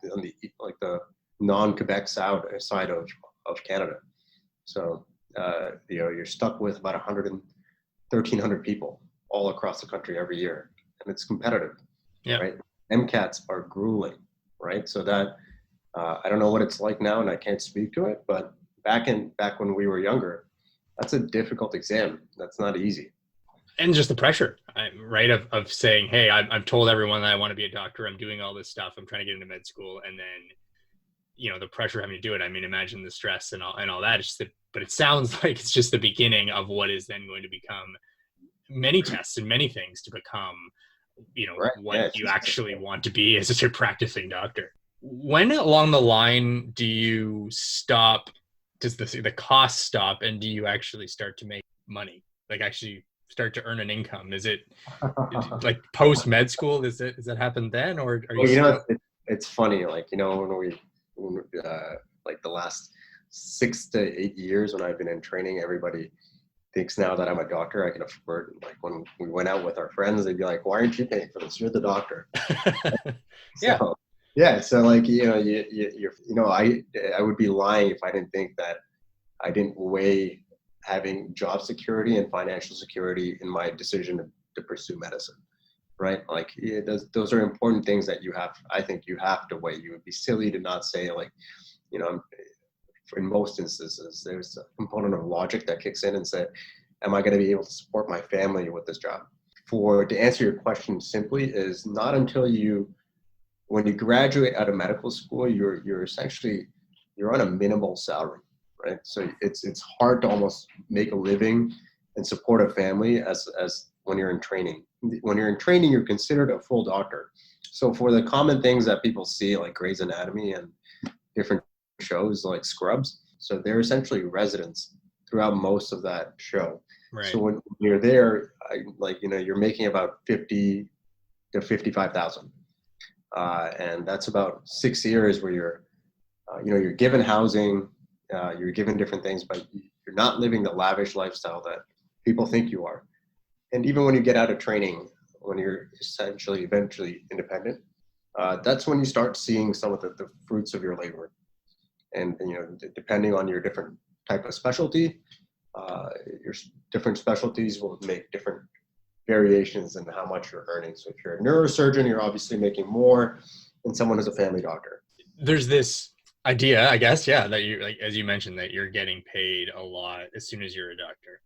the non-Quebec side of Canada. So you're stuck with about 1,300 people all across the country every year, and it's competitive, right? MCATs are grueling, right? So that I don't know what it's like now, and I can't speak to it, but back when we were younger, that's a difficult exam. That's not easy. And just the pressure, right? Of saying, hey, I've told everyone that I want to be a doctor. I'm doing all this stuff. I'm trying to get into med school. And then, the pressure of having to do it. I mean, imagine the stress and all that. But it sounds like it's just the beginning of what is then going to become many tests and many things to become, what you actually want to be as a practicing doctor. When along the line do you stop? Does the cost stop, and do you actually start to make money? Like actually start to earn an income? Is it like post med school? Does that happen then, or are you? It's funny. Like like the last 6 to 8 years when I've been in training, everybody thinks now that I'm a doctor, I can afford. Like when we went out with our friends, they'd be like, "Why aren't you paying for this? You're the doctor." Yeah. So like I would be lying if I didn't think that I didn't weigh having job security and financial security in my decision to pursue medicine, right? Like those are important things that I think you have to weigh. You would be silly to not say, like, in most instances, there's a component of logic that kicks in and say, am I going to be able to support my family with this job? To answer your question simply, is not until when you graduate out of medical school, you're essentially on a minimal salary, right? So it's hard to almost make a living and support a family as when you're in training. When you're in training, you're considered a full doctor. So for the common things that people see, like Grey's Anatomy and different shows like Scrubs, so they're essentially residents throughout most of that show. Right. So when you're there, you're making about 50 to 55,000. And that's about 6 years where you're given housing, you're given different things, but you're not living the lavish lifestyle that people think you are. And even when you get out of training, when you're essentially eventually independent, that's when you start seeing some of the fruits of your labor. And depending on your different type of specialty, your different specialties will make different variations in how much you're earning. So if you're a neurosurgeon, you're obviously making more than someone who's a family doctor. There's this idea, I guess, yeah, that you, like, as you mentioned, that you're getting paid a lot as soon as you're a doctor.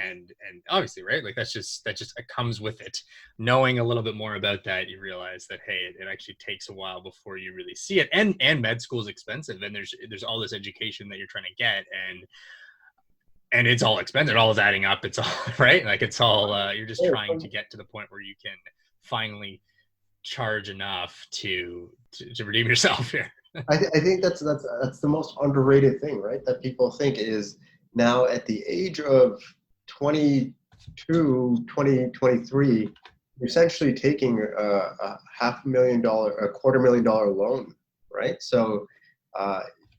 And obviously, right, like that just it comes with it. Knowing a little bit more about that, you realize that, hey, it actually takes a while before you really see it. And med school is expensive, and there's all this education that you're trying to get, and it's all expensive. It all is adding up. It's all right. Like it's all you're just trying to get to the point where you can finally charge enough to redeem yourself here. I think that's the most underrated thing, right? That people think is now at the age of 22, 2023, you're essentially taking a $500,000, a $250,000 loan, right? So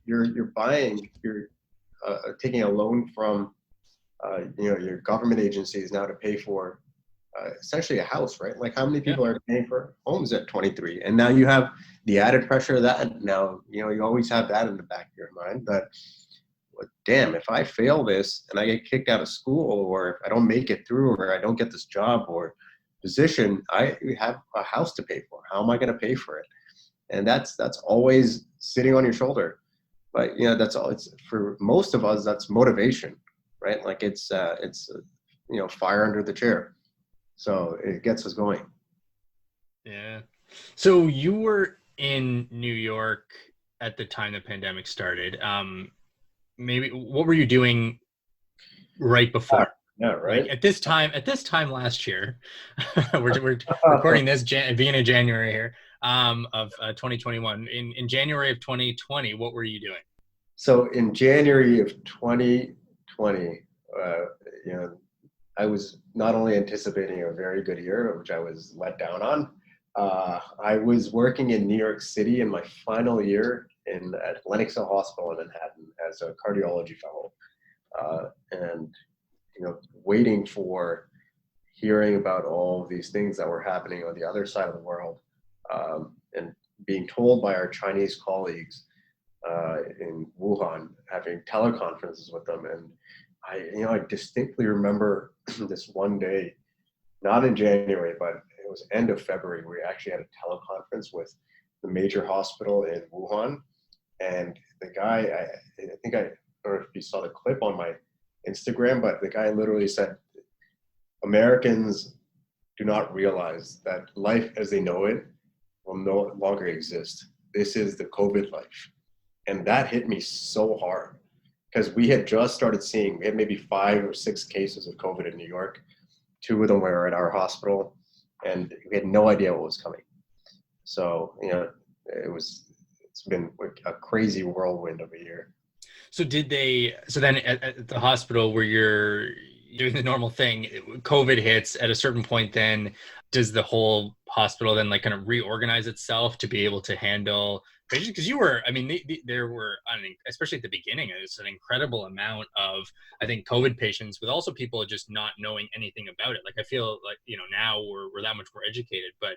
you're taking a loan from your government agencies now to pay for essentially a house, right? Like how many people are paying for homes at 23? And now you have the added pressure of that. Now, you always have that in the back of your mind that, well, damn, if I fail this and I get kicked out of school, or if I don't make it through, or I don't get this job or position, I have a house to pay for. How am I going to pay for it? And that's always sitting on your shoulder. But that's all. It's for most of us. That's motivation, right? Like it's fire under the chair. So it gets us going. Yeah. So you were in New York at the time the pandemic started. Maybe what were you doing right before? Yeah, right. Like at this time last year, we're recording this beginning of January here, of 2021. In January of 2020, what were you doing? So in January of 2020, I was not only anticipating a very good year, which I was let down on. I was working in New York City in my final year at Lenox Hill Hospital in Manhattan as a cardiology fellow, and waiting for hearing about all of these things that were happening on the other side of the world, and being told by our Chinese colleagues in Wuhan, having teleconferences with them. And I distinctly remember this one day, not in January, but it was end of February. We actually had a teleconference with the major hospital in Wuhan, and the guy, I think I don't know if you saw the clip on my Instagram, but the guy literally said, Americans do not realize that life as they know it will no longer exist. This is the COVID life. And that hit me so hard because we had just started seeing, we had maybe 5 or 6 cases of COVID in New York. 2 of them were at our hospital, and we had no idea what was coming. So, it's been a crazy whirlwind of a year. So then at the hospital where you're doing the normal thing, COVID hits at a certain point, then does the whole hospital then like kind of reorganize itself to be able to handle patients? Because you were, I mean, there were, especially at the beginning, it's an incredible amount of, I think, COVID patients, with also people just not knowing anything about it. Like I feel like, now we're that much more educated, but,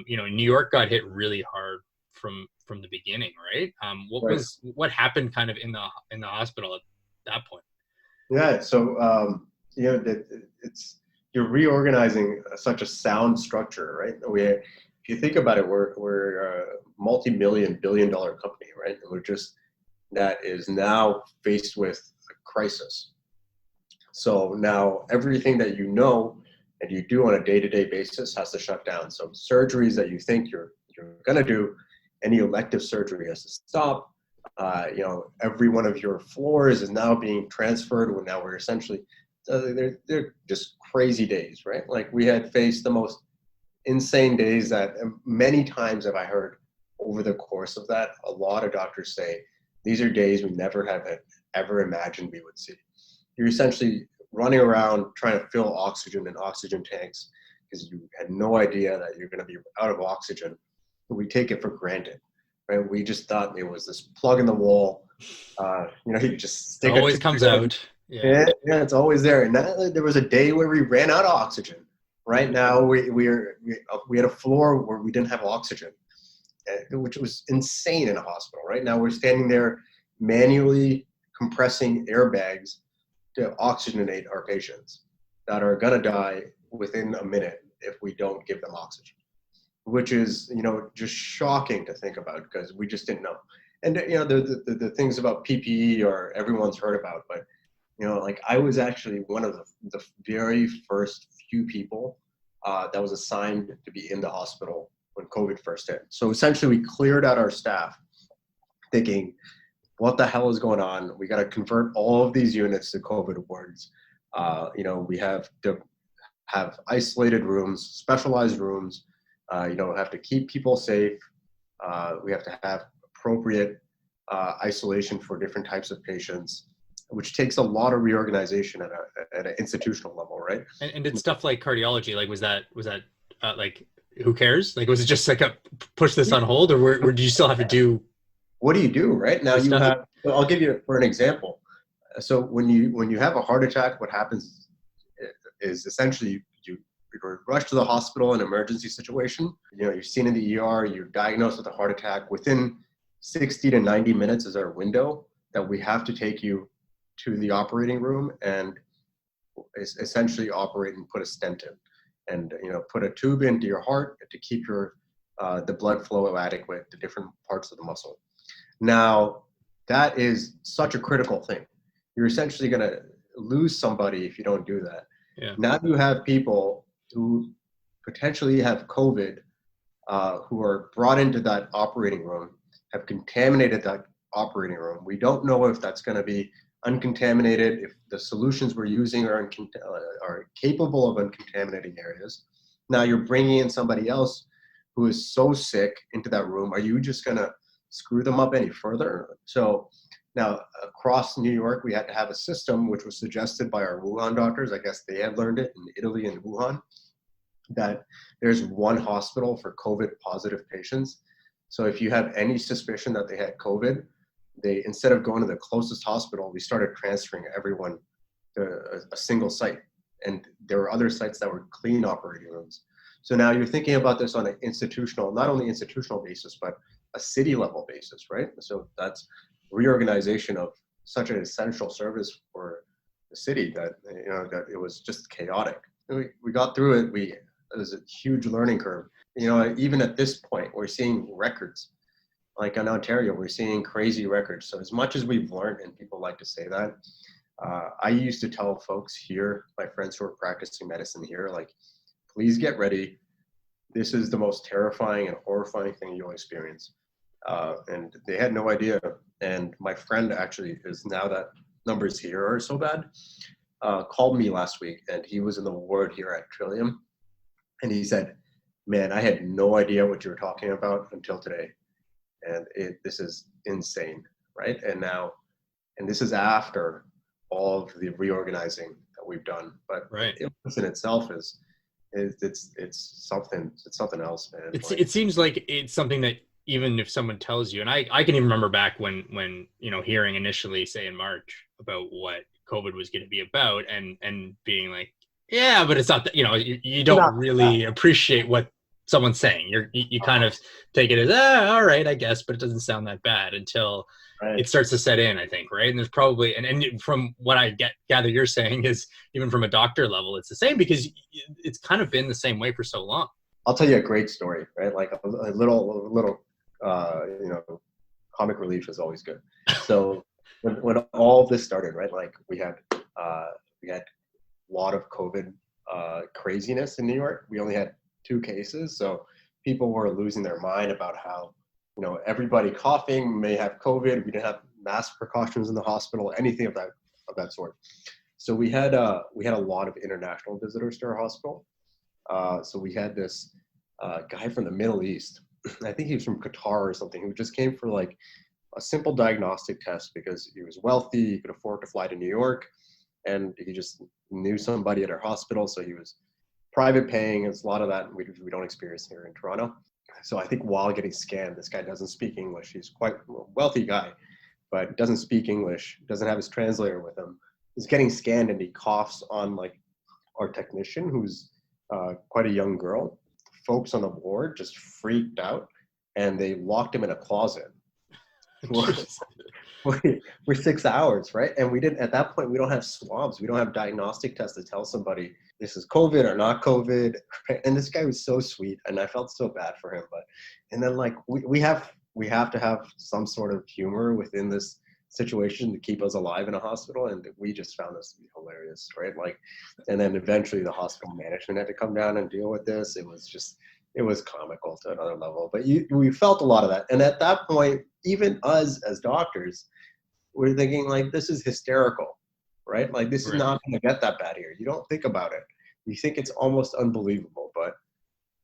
New York got hit really hard from the beginning, right? What happened kind of in the hospital at that point? Yeah, so you're reorganizing such a sound structure, right? If you think about it, we're a multi-billion-dollar company, right? And that is now faced with a crisis. So now everything that and you do on a day-to-day basis has to shut down. So surgeries that you think you're going to do, any elective surgery has to stop. Every one of your floors is now being transferred. Now we're essentially, they're just crazy days, right? Like we had faced the most insane days that many times have I heard over the course of that. A lot of doctors say these are days we never have ever imagined we would see. You're essentially running around trying to fill oxygen in oxygen tanks, because you had no idea that you're going to be out of oxygen. We take it for granted, right? We just thought it was this plug in the wall. You just It stick a always tube comes in. out. Yeah. Yeah, it's always there. And there was a day where we ran out of oxygen. Right now, we had a floor where we didn't have oxygen, which was insane in a hospital. Right now, we're standing there manually compressing airbags to oxygenate our patients that are going to die within a minute if we don't give them oxygen, which is, just shocking to think about because we just didn't know. And, the things about PPE or everyone's heard about, but, like I was actually one of the very first few people that was assigned to be in the hospital when COVID first hit. So essentially we cleared out our staff thinking, what the hell is going on? We got to convert all of these units to COVID wards. We have to have isolated rooms, specialized rooms. Have to keep people safe. We have to have appropriate isolation for different types of patients, which takes a lot of reorganization at an institutional level, right? And did stuff like cardiology, like was that like who cares? Like was it just like a push this on hold, or do you still have to do? What do you do right now? The You stuff? have. I'll give you for an example. So when you have a heart attack, what happens is essentially you're rushed to the hospital in an emergency situation. You're seen in the ER. You're diagnosed with a heart attack. Within 60 to 90 minutes is our window that we have to take you to the operating room and essentially operate and put a stent in, and put a tube into your heart to keep your the blood flow adequate to different parts of the muscle. Now, that is such a critical thing. You're essentially going to lose somebody if you don't do that. Yeah. Now you have people who potentially have COVID, who are brought into that operating room, have contaminated that operating room. We don't know if that's going to be uncontaminated, if the solutions we're using are capable of uncontaminating areas. Now you're bringing in somebody else who is so sick into that room. Are you just going to screw them up any further? So now across New York, we had to have a system which was suggested by our Wuhan doctors. I guess they had learned it in Italy and Wuhan, that there's one hospital for COVID positive patients. So if you have any suspicion that they had COVID, they, instead of going to the closest hospital, we started transferring everyone to a single site. And there were other sites that were clean operating rooms. So now you're thinking about this on an institutional, not only institutional basis, but a city level basis, right? So that's reorganization of such an essential service for the city that, that it was just chaotic. We got through it. It was a huge learning curve. Even at this point, we're seeing records. Like in Ontario, we're seeing crazy records. So as much as we've learned, and people like to say that, I used to tell folks here, my friends who are practicing medicine here, like, please get ready. This is the most terrifying and horrifying thing you'll experience. And they had no idea. And my friend actually is, now that numbers here are so bad, called me last week, and he was in the ward here at Trillium. And he said, man, I had no idea what you were talking about until today. And this is insane, right? And this is after all of the reorganizing that we've done. But Right. Illness in itself it's something else, man. It seems like it's something that even if someone tells you, and I can even remember back when hearing initially, say in March, about what COVID was going to be about, and being like, yeah, but it's not that, you don't really appreciate what someone's saying. You kind of take it as, all right, I guess, but it doesn't sound that bad until it starts to set in, I think, right? And there's probably, and from what I gather you're saying is, even from a doctor level, it's the same, because it's kind of been the same way for so long. I'll tell you a great story, right? Like a little comic relief is always good. So when all this started, right? Like we had a lot of COVID craziness in New York. We only had 2 cases, so people were losing their mind about how, everybody coughing may have COVID. We didn't have mask precautions in the hospital, anything of that sort. So we had a lot of international visitors to our hospital. So we had this guy from the Middle East. I think he was from Qatar or something, who just came for like a simple diagnostic test because he was wealthy, he could afford to fly to New York, and he just knew somebody at our hospital. So he was private paying is a lot of that we don't experience here in Toronto. So I think while getting scanned, this guy doesn't speak English. He's quite a wealthy guy, but doesn't speak English, doesn't have his translator with him. He's getting scanned and he coughs on like our technician, who's quite a young girl. Folks on the ward just freaked out and they locked him in a closet for 6 hours, right? And we didn't, at that point, we don't have swabs. We don't have diagnostic tests to tell somebody this is COVID or not COVID. And this guy was so sweet and I felt so bad for him. But, and then like, we have to have some sort of humor within this situation to keep us alive in a hospital. And we just found this to be hilarious, right? Like, and then eventually the hospital management had to come down and deal with this. It was comical to another level, but we felt a lot of that. And at that point, even us as doctors, we're thinking like, this is hysterical, right? Like this is not going to get that bad here. You don't think about it. You think it's almost unbelievable, but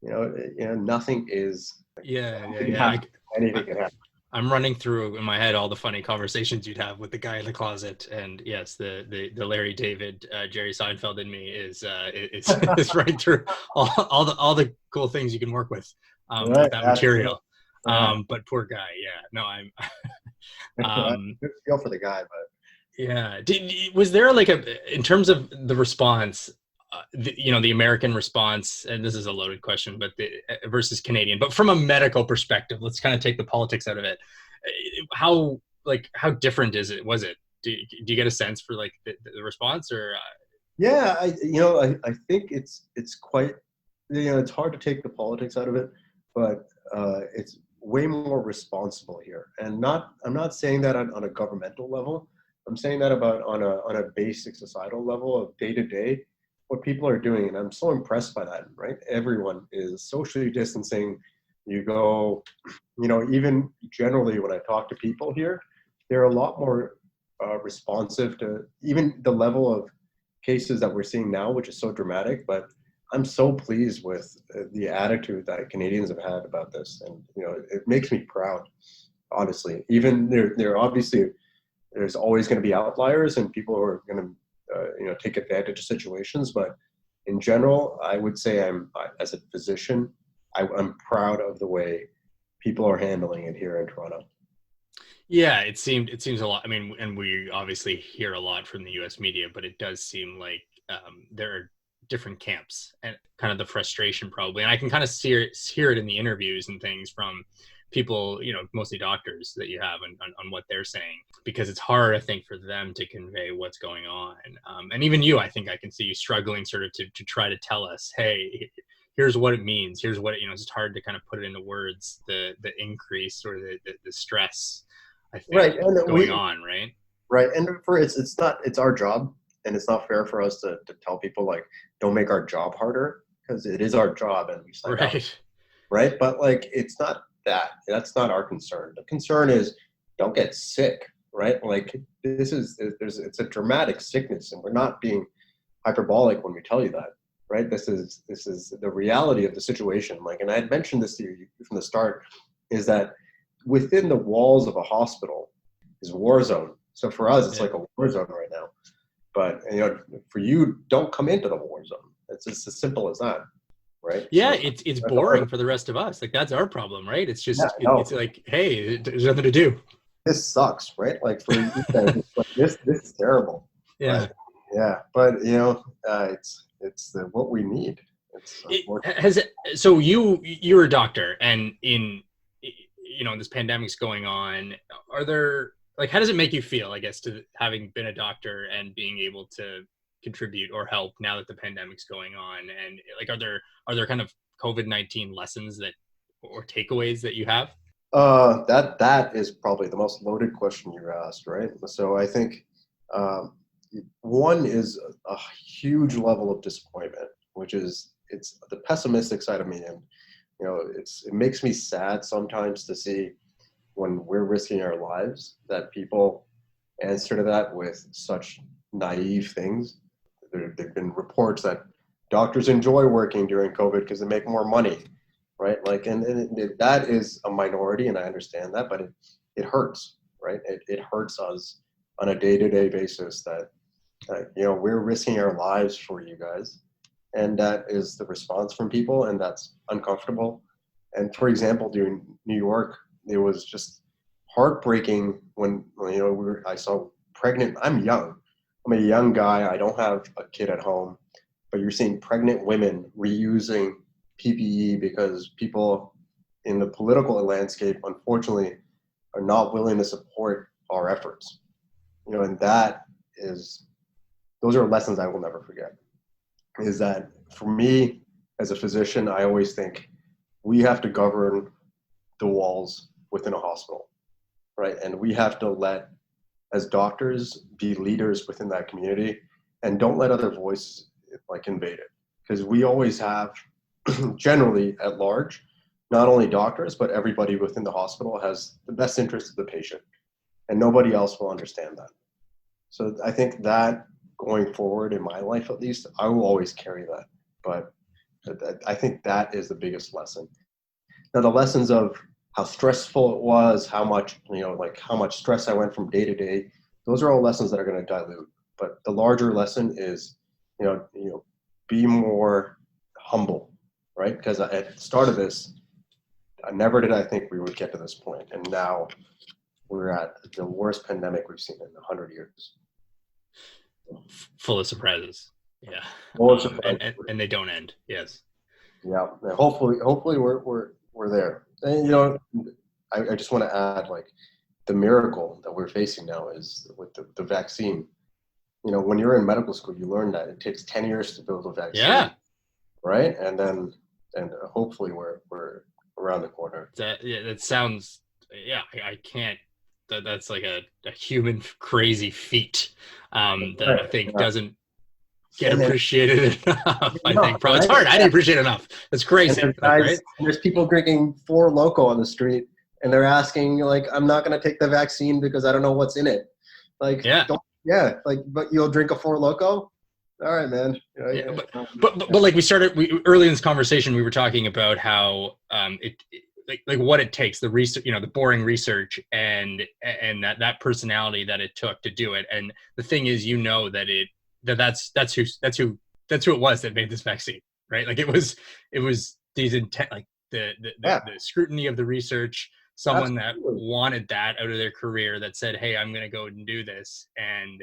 nothing is. Anything can happen. I'm running through in my head all the funny conversations you'd have with the guy in the closet, and yes, the Larry David, Jerry Seinfeld in me is running through all the cool things you can work with with that material. But poor guy, yeah. No, I'm. Good feel for the guy, but yeah. Was there like in terms of the response? The American response, and this is a loaded question, but versus Canadian, but from a medical perspective, let's kind of take the politics out of it. How different was it? Do you get a sense for like the response or? Yeah, I think it's quite, it's hard to take the politics out of it, but it's way more responsible here. And I'm not saying that on a governmental level. I'm saying that about on a basic societal level of day to day, what people are doing. And I'm so impressed by that, right? Everyone is socially distancing. You go, even generally when I talk to people here, they're a lot more responsive to even the level of cases that we're seeing now, which is so dramatic. But I'm so pleased with the attitude that Canadians have had about this. And, it makes me proud, honestly. Even there obviously, there's always going to be outliers and people who are going to take advantage of situations, but in general, I would say as a physician, I'm proud of the way people are handling it here in Toronto. Yeah, it seems a lot. I mean, and we obviously hear a lot from the U.S. media, but it does seem like there are different camps and kind of the frustration probably, and I can kind of hear it in the interviews and things from people, mostly doctors that you have on what they're saying, because it's hard, I think, for them to convey what's going on. And even you, I think I can see you struggling sort of to try to tell us, hey, here's what it means. Here's what, it's hard to kind of put it into words, the increase or the stress, I think, right. And going on, right? Right. And it's our job, and it's not fair for us to tell people like, don't make our job harder, because it is our job and we signed up. Right. But like, it's not that's not our concern. The concern is don't get sick, right? Like it's a dramatic sickness, and we're not being hyperbolic when we tell you that, right? This is the reality of the situation. Like, and I had mentioned this to you from the start, is that within the walls of a hospital is a war zone. So for us, it's like a war zone right now. But for you, don't come into the war zone. It's just as simple as that. Right? Yeah, so it's boring for the rest of us. Like that's our problem, right? It's just it's like, hey, there's nothing to do. This sucks, right? Like for you guys, this is terrible. Yeah, but it's what we need. So you're a doctor, and in this pandemic's going on. Are there how does it make you feel? I guess to having been a doctor and being able to contribute or help now that the pandemic's going on, and are there kind of COVID-19 lessons or takeaways that you have? That is probably the most loaded question you asked, right? So I think one is a huge level of disappointment, which is it's the pessimistic side of me, and it makes me sad sometimes to see when we're risking our lives that people answer to that with such naive things. There've been reports that doctors enjoy working during COVID because they make more money, right? Like, and that is a minority, and I understand that, but it hurts, right? It hurts us on a day-to-day basis that, we're risking our lives for you guys, and that is the response from people, and that's uncomfortable. And for example, during New York, it was just heartbreaking when I saw pregnant. I'm young. I'm a young guy. I don't have a kid at home, but you're seeing pregnant women reusing PPE because people in the political landscape, unfortunately, are not willing to support our efforts. And those are lessons I will never forget. Is that for me as a physician, I always think we have to govern the walls within a hospital, right? And we have to as doctors, be leaders within that community, and don't let other voices invade it. Because we always have, generally at large, not only doctors, but everybody within the hospital has the best interest of the patient, and nobody else will understand that. So I think that going forward in my life, at least, I will always carry that. But I think that is the biggest lesson. Now, the lessons of how stressful it was, how much stress I went from day to day, those are all lessons that are going to dilute. But the larger lesson is, be more humble, right? Because at the start of this, never did I think we would get to this point, and now we're at the worst pandemic we've seen in 100 years. Full of surprises. Yeah. And they don't end. Yes. Yeah. Hopefully we're there. And I just want to add, the miracle that we're facing now is with the vaccine. When you're in medical school, you learn that it takes 10 years to build a vaccine. Yeah. Right. And hopefully we're around the corner. That sounds. Yeah. I can't. That's like a human crazy feat that I think doesn't get appreciated enough. I think probably it's hard. I didn't appreciate it enough. That's crazy. There's people drinking Four Loko on the street, and they're asking I'm not going to take the vaccine because I don't know what's in it. But you'll drink a Four Loko. All right, man. But we early in this conversation, we were talking about how what it takes, the research, the boring research, and that personality that it took to do it. And the thing is, that's who it was that made this vaccine, right? It was these intent, the scrutiny of the research, someone that wanted that out of their career, that said, hey, I'm going to go and do this. And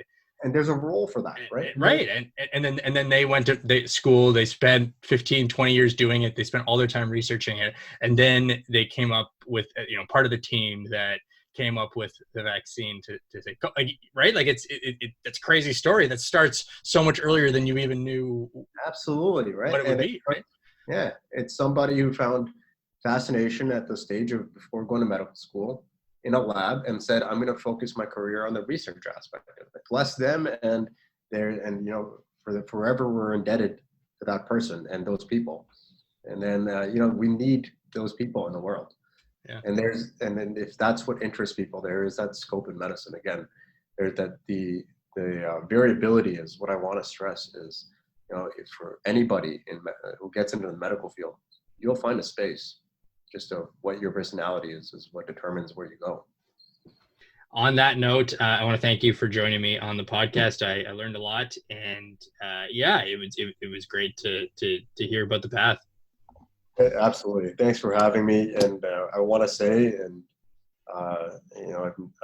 there's a role for that, right? Right. And then they went to school, they spent 15, 20 years doing it. They spent all their time researching it. And then they came up with, part of the team that came up with the vaccine to say, right? It's a crazy story that starts so much earlier than you even knew. Absolutely. Right. What it would be. Right? Yeah. It's somebody who found fascination at the stage of before going to medical school in a lab and said, I'm going to focus my career on the research aspect of it. Bless them, and forever we're indebted to that person and those people. And then we need those people in the world. Yeah. And then if that's what interests people, there is that scope in medicine. Again, there's that the variability is what I want to stress is, if for anybody who gets into the medical field, you'll find a space. Just of what your personality is what determines where you go. On that note, I want to thank you for joining me on the podcast. I learned a lot, and it was great to hear about the path. Absolutely, thanks for having me. And I want to say, and I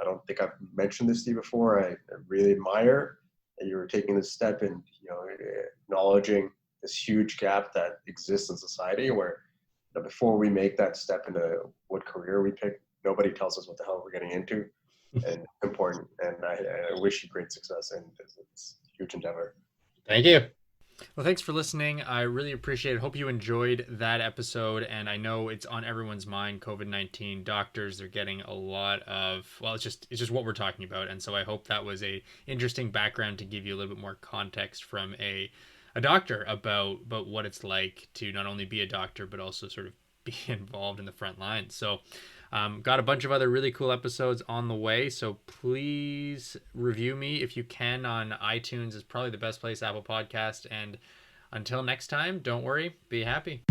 don't think I've mentioned this to you before. I really admire that you're taking this step and acknowledging this huge gap that exists in society where. Before we make that step into what career we pick, nobody tells us what the hell we're getting into, and important. And I wish you great success, and it's a huge endeavor. Thank you. Well, thanks for listening. I really appreciate it. Hope you enjoyed that episode. And I know it's on everyone's mind, COVID-19. Doctors are getting a lot of, it's just what we're talking about. And so I hope that was a interesting background to give you a little bit more context from a doctor about what it's like to not only be a doctor, but also sort of be involved in the front lines. So got a bunch of other really cool episodes on the way. So please review me if you can on iTunes. Is probably the best place, Apple Podcast. And until next time, don't worry, be happy.